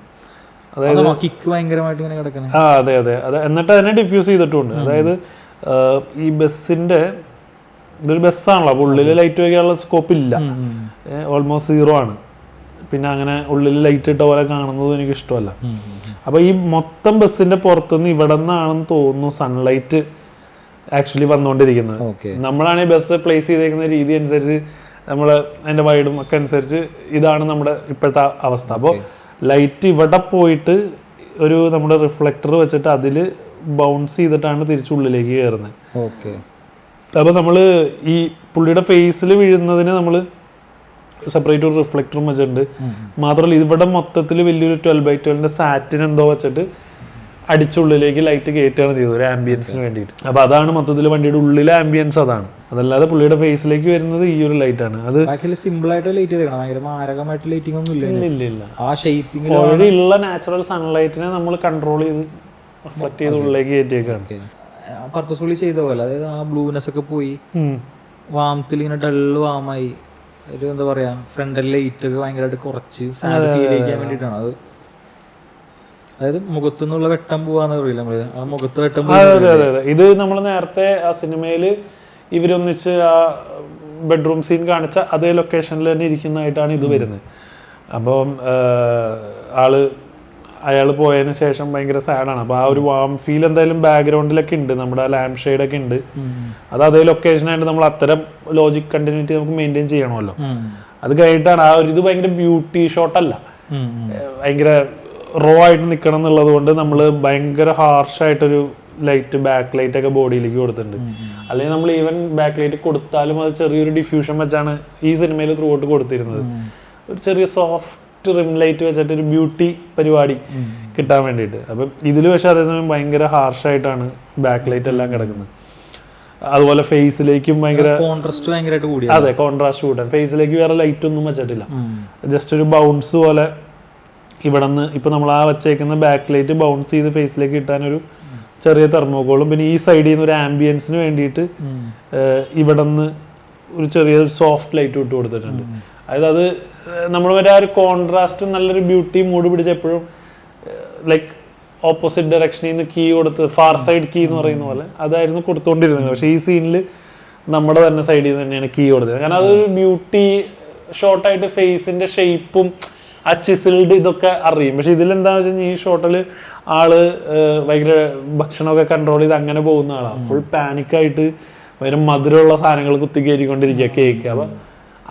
അതായത് കിക്ക് ഭയങ്കരമായിട്ട് ഇങ്ങനെ കിടക്കുന്നത്. അതെ അതെ അതെ. എന്നിട്ട് അതിനെ ഡിഫ്യൂസ് ചെയ്തിട്ടുണ്ട്. അതായത് ഈ ബസ്സിന്റെ ഇതൊരു ബസ്സാണല്ലോ, അപ്പൊ ഉള്ളില് ലൈറ്റ് വയ്ക്കാനുള്ള സ്കോപ്പ് ഇല്ല, ഓൾമോസ്റ്റ് 0 ആണ്. പിന്നെ അങ്ങനെ ഉള്ളിൽ ലൈറ്റ് ഇട്ട പോലെ കാണുന്നതും എനിക്ക് ഇഷ്ടമല്ല. അപ്പൊ ഈ മൊത്തം ബസ്സിന്റെ പുറത്തുനിന്ന് ഇവിടെ നിന്നാണെന്ന് തോന്നുന്നു സൺലൈറ്റ് ആക്ച്വലി വന്നുകൊണ്ടിരിക്കുന്നത്. നമ്മളാണ് ഈ ബസ് പ്ലേസ് ചെയ്തേക്കുന്ന രീതി അനുസരിച്ച്, നമ്മൾ അതിന്റെ വൈഡും ഒക്കെ അനുസരിച്ച് ഇതാണ് നമ്മുടെ ഇപ്പോഴത്തെ അവസ്ഥ. അപ്പോൾ ലൈറ്റ് ഇവിടെ പോയിട്ട് ഒരു നമ്മുടെ റിഫ്ലക്ടർ വെച്ചിട്ട് അതിൽ ബൗൺസ് ചെയ്തിട്ടാണ് തിരിച്ചുള്ളിലേക്ക് കയറുന്നത്. അപ്പോൾ നമ്മൾ ഈ പുള്ളിയുടെ ഫേസിൽ വീഴുന്നതിന് നമ്മൾ സെപ്പറേറ്റ് ഒരു റിഫ്ലക്ടറും വെച്ചിട്ടുണ്ട്. മാത്രമല്ല ഇവിടെ മൊത്തത്തിൽ വലിയൊരു 12x12 സാറ്റിന് എന്തോ വെച്ചിട്ട് അടിച്ചുള്ളിലേക്ക് ലൈറ്റ് കയറ്റുകയാണ് ചെയ്തത് ഒരു ആംബിയൻസിന് വേണ്ടിയിട്ട്. അപ്പൊ അതാണ് മൊത്തത്തിൽ വണ്ടിയുടെ ഉള്ളിലെ ആംബിയൻസ് അതാണ്. അതല്ലാതെ പുള്ളിയുടെ ഫേസിലേക്ക് വരുന്നത് ഈ ഒരു ലൈറ്റ് ആണ്. അത് സിമ്പിൾ ആയിട്ട് ലൈറ്റ് ലൈറ്റിംഗ് ഒന്നും ഇല്ല. ആ ഷേപ്പിംഗ് ഓൾറെഡി ഉള്ള നാച്ചുറൽ സൺലൈറ്റിനെ നമ്മൾ കൺട്രോൾ ചെയ്ത് റിഫ്ലക്ട് ചെയ്ത് ഉള്ളിലേക്ക് കയറ്റിയേക്കാണ് പർപ്പസ്ഫുള്ളി ചെയ്ത പോലെ. അതായത് ആ ബ്ലൂനെസ് ഒക്കെ പോയി വാമത്തിൽ ഇങ്ങനെ ഡള്ള് വാമായി ഒരു എന്താ പറയാ ഫ്രണ്ടൽ ലൈറ്റ് ഒക്കെ ഭയങ്കരമായിട്ട് കുറച്ച് സാഡ് ഫീൽ ചെയ്യാൻ വേണ്ടിയിട്ടാണ് അത്. അതായത് മുഖത്തുനിന്നുള്ള വെട്ടം പോവാന്ന് പറയില്ല നമ്മള്, ആ മുഖത്ത് വെട്ടം. അതെ അതെ അതെ. ഇത് നമ്മൾ നേരത്തെ ആ സിനിമയിൽ ഇവരൊന്നിച്ച് ആ ബെഡ്റൂം സീൻ കാണിച്ച അതേ ലൊക്കേഷനിൽ തന്നെ ഇരിക്കുന്നതായിട്ടാണ് ഇത് വരുന്നത്. അപ്പം അയാൾ പോയതിന് ശേഷം ഭയങ്കര സാഡാണ്. അപ്പോൾ ആ ഒരു വാം ഫീൽ എന്തായാലും ബാക്ക്ഗ്രൗണ്ടിലൊക്കെ ഉണ്ട്, നമ്മുടെ ലാമ്പ് ഷെയ്ഡൊക്കെ ഉണ്ട്. അത് അതേ ലൊക്കേഷനായിട്ട് നമ്മൾ അത്തരം ലോജിക് കണ്ടിന്യൂറ്റി നമുക്ക് മെയിൻറ്റെയിൻ ചെയ്യണമല്ലോ. അത് കഴിഞ്ഞിട്ടാണ് ആ ഒരു ഇത് ഭയങ്കര ബ്യൂട്ടി ഷോട്ടല്ല, ഭയങ്കര റോ ആയിട്ട് നിൽക്കണം എന്നുള്ളത് കൊണ്ട് നമ്മൾ ഭയങ്കര ഹാർഷായിട്ടൊരു ലൈറ്റ് ബാക്ക് ലൈറ്റ് ഒക്കെ ബോഡിയിലേക്ക് കൊടുത്തിട്ടുണ്ട്. അല്ലെങ്കിൽ നമ്മൾ ഈവൻ ബാക്ക് ലൈറ്റ് കൊടുത്താലും അത് ചെറിയൊരു ഡിഫ്യൂഷൻ വെച്ചാണ് ഈ സിനിമയിൽ ത്രൂ ഔട്ട് കൊടുത്തിരുന്നത്. ഒരു ചെറിയ സോഫ്റ്റ് റിം ലൈറ്റ് വെച്ചിട്ട് ഒരു ബ്യൂട്ടി പരിപാടി കിട്ടാൻ വേണ്ടിയിട്ട്. അപ്പം ഇതിൽ പക്ഷേ അതേസമയം ഭയങ്കര ഹാർഷായിട്ടാണ് ബാക്ക് ലൈറ്റ് എല്ലാം കിടക്കുന്നത്. അതുപോലെ ഫേസിലേക്കും ഭയങ്കര കോൺട്രാസ്റ്റ് ഭയങ്കരമായിട്ട് കൂടി. അതെ, കോൺട്രാസ്റ്റ് കൂട്ടാൻ. ഫേസിലേക്ക് വേറെ ലൈറ്റ് ഒന്നും വെച്ചിട്ടില്ല, ജസ്റ്റ് ഒരു ബൗൺസ് പോലെ ഇവിടെ നിന്ന് ഇപ്പൊ നമ്മൾ ആ വെച്ചേക്കുന്ന ബാക്ക് ലൈറ്റ് ബൗൺസ് ചെയ്ത് ഫേസിലേക്ക് കിട്ടാനൊരു ചെറിയ തെർമോക്കോളും, പിന്നെ ഈ സൈഡിൽ നിന്ന് ഒരു ആംബിയൻസിന് വേണ്ടിയിട്ട് ഇവിടെ നിന്ന് ഒരു ചെറിയ സോഫ്റ്റ് ലൈറ്റ് ഇട്ട് കൊടുത്തിട്ടുണ്ട്. അതായത് അത് നമ്മൾ വരെ ആ ഒരു കോൺട്രാസ്റ്റ് നല്ലൊരു ബ്യൂട്ടി മൂഡ് പിടിച്ച് എപ്പോഴും ലൈക്ക് ഓപ്പോസിറ്റ് ഡയറക്ഷനിൽ നിന്ന് കീ കൊടുത്ത് ഫാർ സൈഡ് കീ എന്ന് പറയുന്ന പോലെ അതായിരുന്നു കൊടുത്തുകൊണ്ടിരുന്നത്. പക്ഷേ ഈ സീനിൽ നമ്മുടെ തന്നെ സൈഡിൽ നിന്ന് തന്നെയാണ് കീ കൊടുത്തത്. കാരണം അതൊരു ബ്യൂട്ടി ഷോട്ടായിട്ട് ഫേസിന്റെ ഷേപ്പും ആ ചിസിൽഡ് ഇതൊക്കെ അറിയും. പക്ഷെ ഇതിലെന്താണെന്ന് വെച്ച് കഴിഞ്ഞാൽ ഈ ഷോട്ടിൽ ആള് ഭയങ്കര ഭക്ഷണമൊക്കെ കൺട്രോൾ ചെയ്ത് അങ്ങനെ പോകുന്ന ആളാണ്. ഫുൾ പാനിക്കായിട്ട് ഭയങ്കര മധുരമുള്ള സാധനങ്ങൾ കുത്തിക്കയറ്റിക്കൊണ്ടിരിക്കുക, കേക്ക്. അപ്പം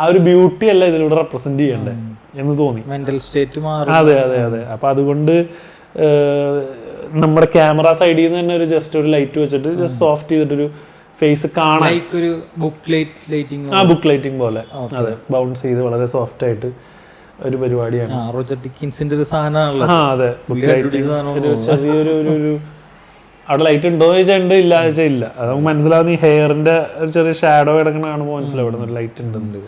ആ ഒരു ബ്യൂട്ടി അല്ല ഇതിലൂടെ റെപ്രസെന്റ് ചെയ്യണ്ടേ എന്ന് തോന്നി. മെന്റൽ സ്റ്റേറ്റ് മാറും. അതെ അതെ അതെ. അപ്പൊ അതുകൊണ്ട് നമ്മുടെ ക്യാമറ സൈഡിൽ നിന്ന് തന്നെ ഒരു ജസ്റ്റ് ഒരു ലൈറ്റ് വെച്ചിട്ട് ജസ്റ്റ് സോഫ്റ്റ് ചെയ്തിട്ടൊരു ഫേസ് കാണാൻ ഒരു ബുക്ക് ലൈറ്റിംഗ്, ആ ബുക്ക് ലൈറ്റിംഗ് പോലെ. അതെ, ബൗൺസ് ചെയ്ത് വളരെ സോഫ്റ്റ് ആയിട്ട് ഒരു പരിപാടിയാണ്. റോജർ ഡിക്കിൻസിന്റെ ഒരു സാധനമാണല്ലോ. ആ അതെ, ബുക്ക് ലൈറ്റിംഗ്. ഒരു ചെറിയൊരു ഒരു അവിടെ ലൈറ്റ് ഉണ്ടോ എന്ന് ചോദിച്ചാൽ ഉണ്ട്, ഇല്ല ചോദിച്ചാൽ ഇല്ല. അത് നമുക്ക് മനസ്സിലാവുന്ന ഈ ഹെയറിന്റെ ഒരു ചെറിയ ഷാഡോ കിടക്കണ കാണുമ്പോൾ മനസ്സിലാവും ഇവിടെ ഒരു ലൈറ്റ് ഉണ്ട്.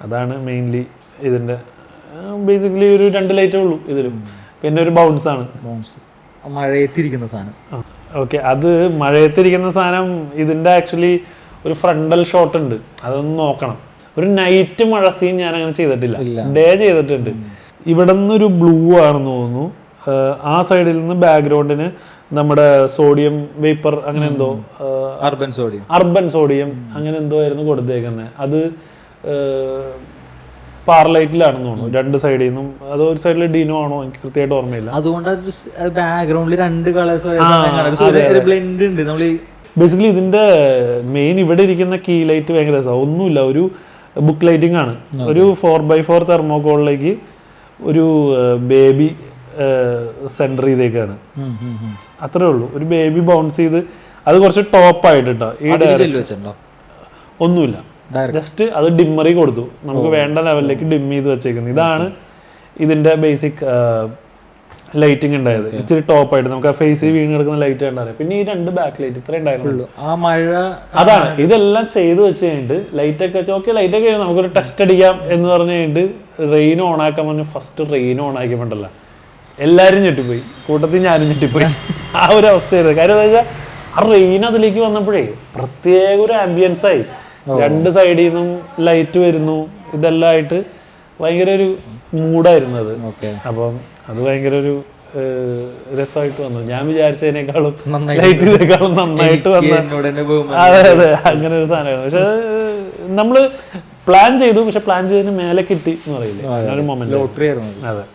അതാണ് മെയിൻലി ഇതിന്റെ ബേസിക്കലി ഒരു 2 ലൈറ്റേ ഉള്ളൂ ഇതിലും, പിന്നെ ഒരു ബൗൺസ് ആണ്. മഴയത്തിരിക്കുന്ന സാധനം. ഓക്കെ, അത് മഴയത്തിരിക്കുന്ന സാധനം ഇതിന്റെ ആക്ച്വലി ഒരു ഫ്രണ്ടൽ ഷോട്ട് ഉണ്ട്, അതൊന്ന് നോക്കണം. ഒരു നൈറ്റ് മഴ സീൻ ഞാൻ അങ്ങനെ ചെയ്തിട്ടില്ല, ഡേ ചെയ്തിട്ടുണ്ട്. ഇവിടെ നിന്നൊരു ബ്ലൂ ആണെന്ന് തോന്നുന്നു, ആ സൈഡിൽ നിന്ന് ബാക്ക്ഗ്രൗണ്ടിന് നമ്മുടെ സോഡിയം വേപ്പർ അങ്ങനെ എന്തോ, അർബൻ സോഡിയം അങ്ങനെ എന്തോ ആയിരുന്നു കൊടുത്തേക്കുന്നത്. അത് പാർലൈറ്റിലാണെന്ന് തോന്നുന്നു, 2 സൈഡിൽ നിന്നും. അത് ഒരു സൈഡിൽ ഡിനോ ആണോ എനിക്ക് കൃത്യമായിട്ട് ഓർമ്മയില്ല. അതുകൊണ്ട് ബാക്ക്ഗ്രൗണ്ടിൽ 2 കളേഴ്സ് ബ്ലെൻഡ് ഉണ്ട്. നമ്മൾ ബേസിക്കലി ഇതിന്റെ മെയിൻ ഇവിടെ ഇരിക്കുന്ന കീ ലൈറ്റ് ഭയങ്കര രസമാണ്. ഒന്നുമില്ല, ഒരു ബുക്ക് ലൈറ്റിംഗ് ആണ്. ഒരു 4x4 തെർമോക്കോളിലേക്ക് ഒരു ബേബി സെന്റർ ചെയ്തേക്കാണ്, അത്രേ ഉള്ളൂ. ഒരു ബേബി ബൗൺസ് ചെയ്ത് അത് കുറച്ച് ടോപ്പായിട്ട് കേട്ടോ. ഈ ഒന്നുമില്ല, ജസ്റ്റ് അത് ഡിമ്മറി കൊടുത്തു, നമുക്ക് വേണ്ട ലെവലിലേക്ക് ഡിം ചെയ്ത് വെച്ചേക്കുന്നത്. ഇതാണ് ഇതിന്റെ ബേസിക് ലൈറ്റിംഗ് ഉണ്ടായത്. ഇച്ചിരി ടോപ്പായിട്ട് നമുക്ക് ആ ഫേസിൽ വീണ് കിടക്കുന്ന ലൈറ്റ് ഉണ്ടായിരുന്നു. പിന്നെ ഈ 2 ബാക്ക് ലൈറ്റ് ഇത്രേ ഉണ്ടായിരുന്നു. ആ മഴ അതാണ് ഇതെല്ലാം ചെയ്ത് വെച്ച് കഴിഞ്ഞിട്ട് ലൈറ്റ് ഒക്കെ വെച്ച് ഓക്കെ ലൈറ്റ് ഒക്കെ കഴിഞ്ഞാൽ നമുക്കൊരു ടെസ്റ്റ് അടിക്കാം എന്ന് പറഞ്ഞു കഴിഞ്ഞിട്ട് റെയിൻ ഓൺ ആക്കാൻ പറഞ്ഞു. ഫസ്റ്റ് റെയിൻ ഓൺ ആക്കിയപ്പോണ്ടല്ല എല്ലാവരും ഞെട്ടിപ്പോയി, കൂട്ടത്തിൽ ഞാനും ഞെട്ടിപ്പോയി. ആ ഒരു അവസ്ഥയായിരുന്നു. കാര്യം എന്താ വെച്ചാൽ ആ റെയിൻ അതിലേക്ക് വന്നപ്പോഴേ പ്രത്യേക ഒരു ആംബിയൻസ് ആയി. 2 സൈഡിൽ നിന്നും ലൈറ്റ് വരുന്നു, ഇതെല്ലാം ആയിട്ട് ഭയങ്കര ഒരു മൂഡായിരുന്നു അത്. അപ്പം അത് ഭയങ്കര ഒരു രസമായിട്ട് വന്നു. ഞാൻ വിചാരിച്ചതിനേക്കാളും ലൈറ്റിനേക്കാളും നന്നായിട്ട് വന്ന, അതെ അതെ, അങ്ങനെ ഒരു സാധനമായിരുന്നു. പക്ഷെ നമ്മള് പ്ലാൻ ചെയ്തു, പക്ഷെ പ്ലാൻ ചെയ്തതിന് മേലെ കിട്ടി എന്ന് പറയില്ലേ, ഒരു മൊമെന്റ്. ലോട്ടറി ആയിരുന്നു. അതെ.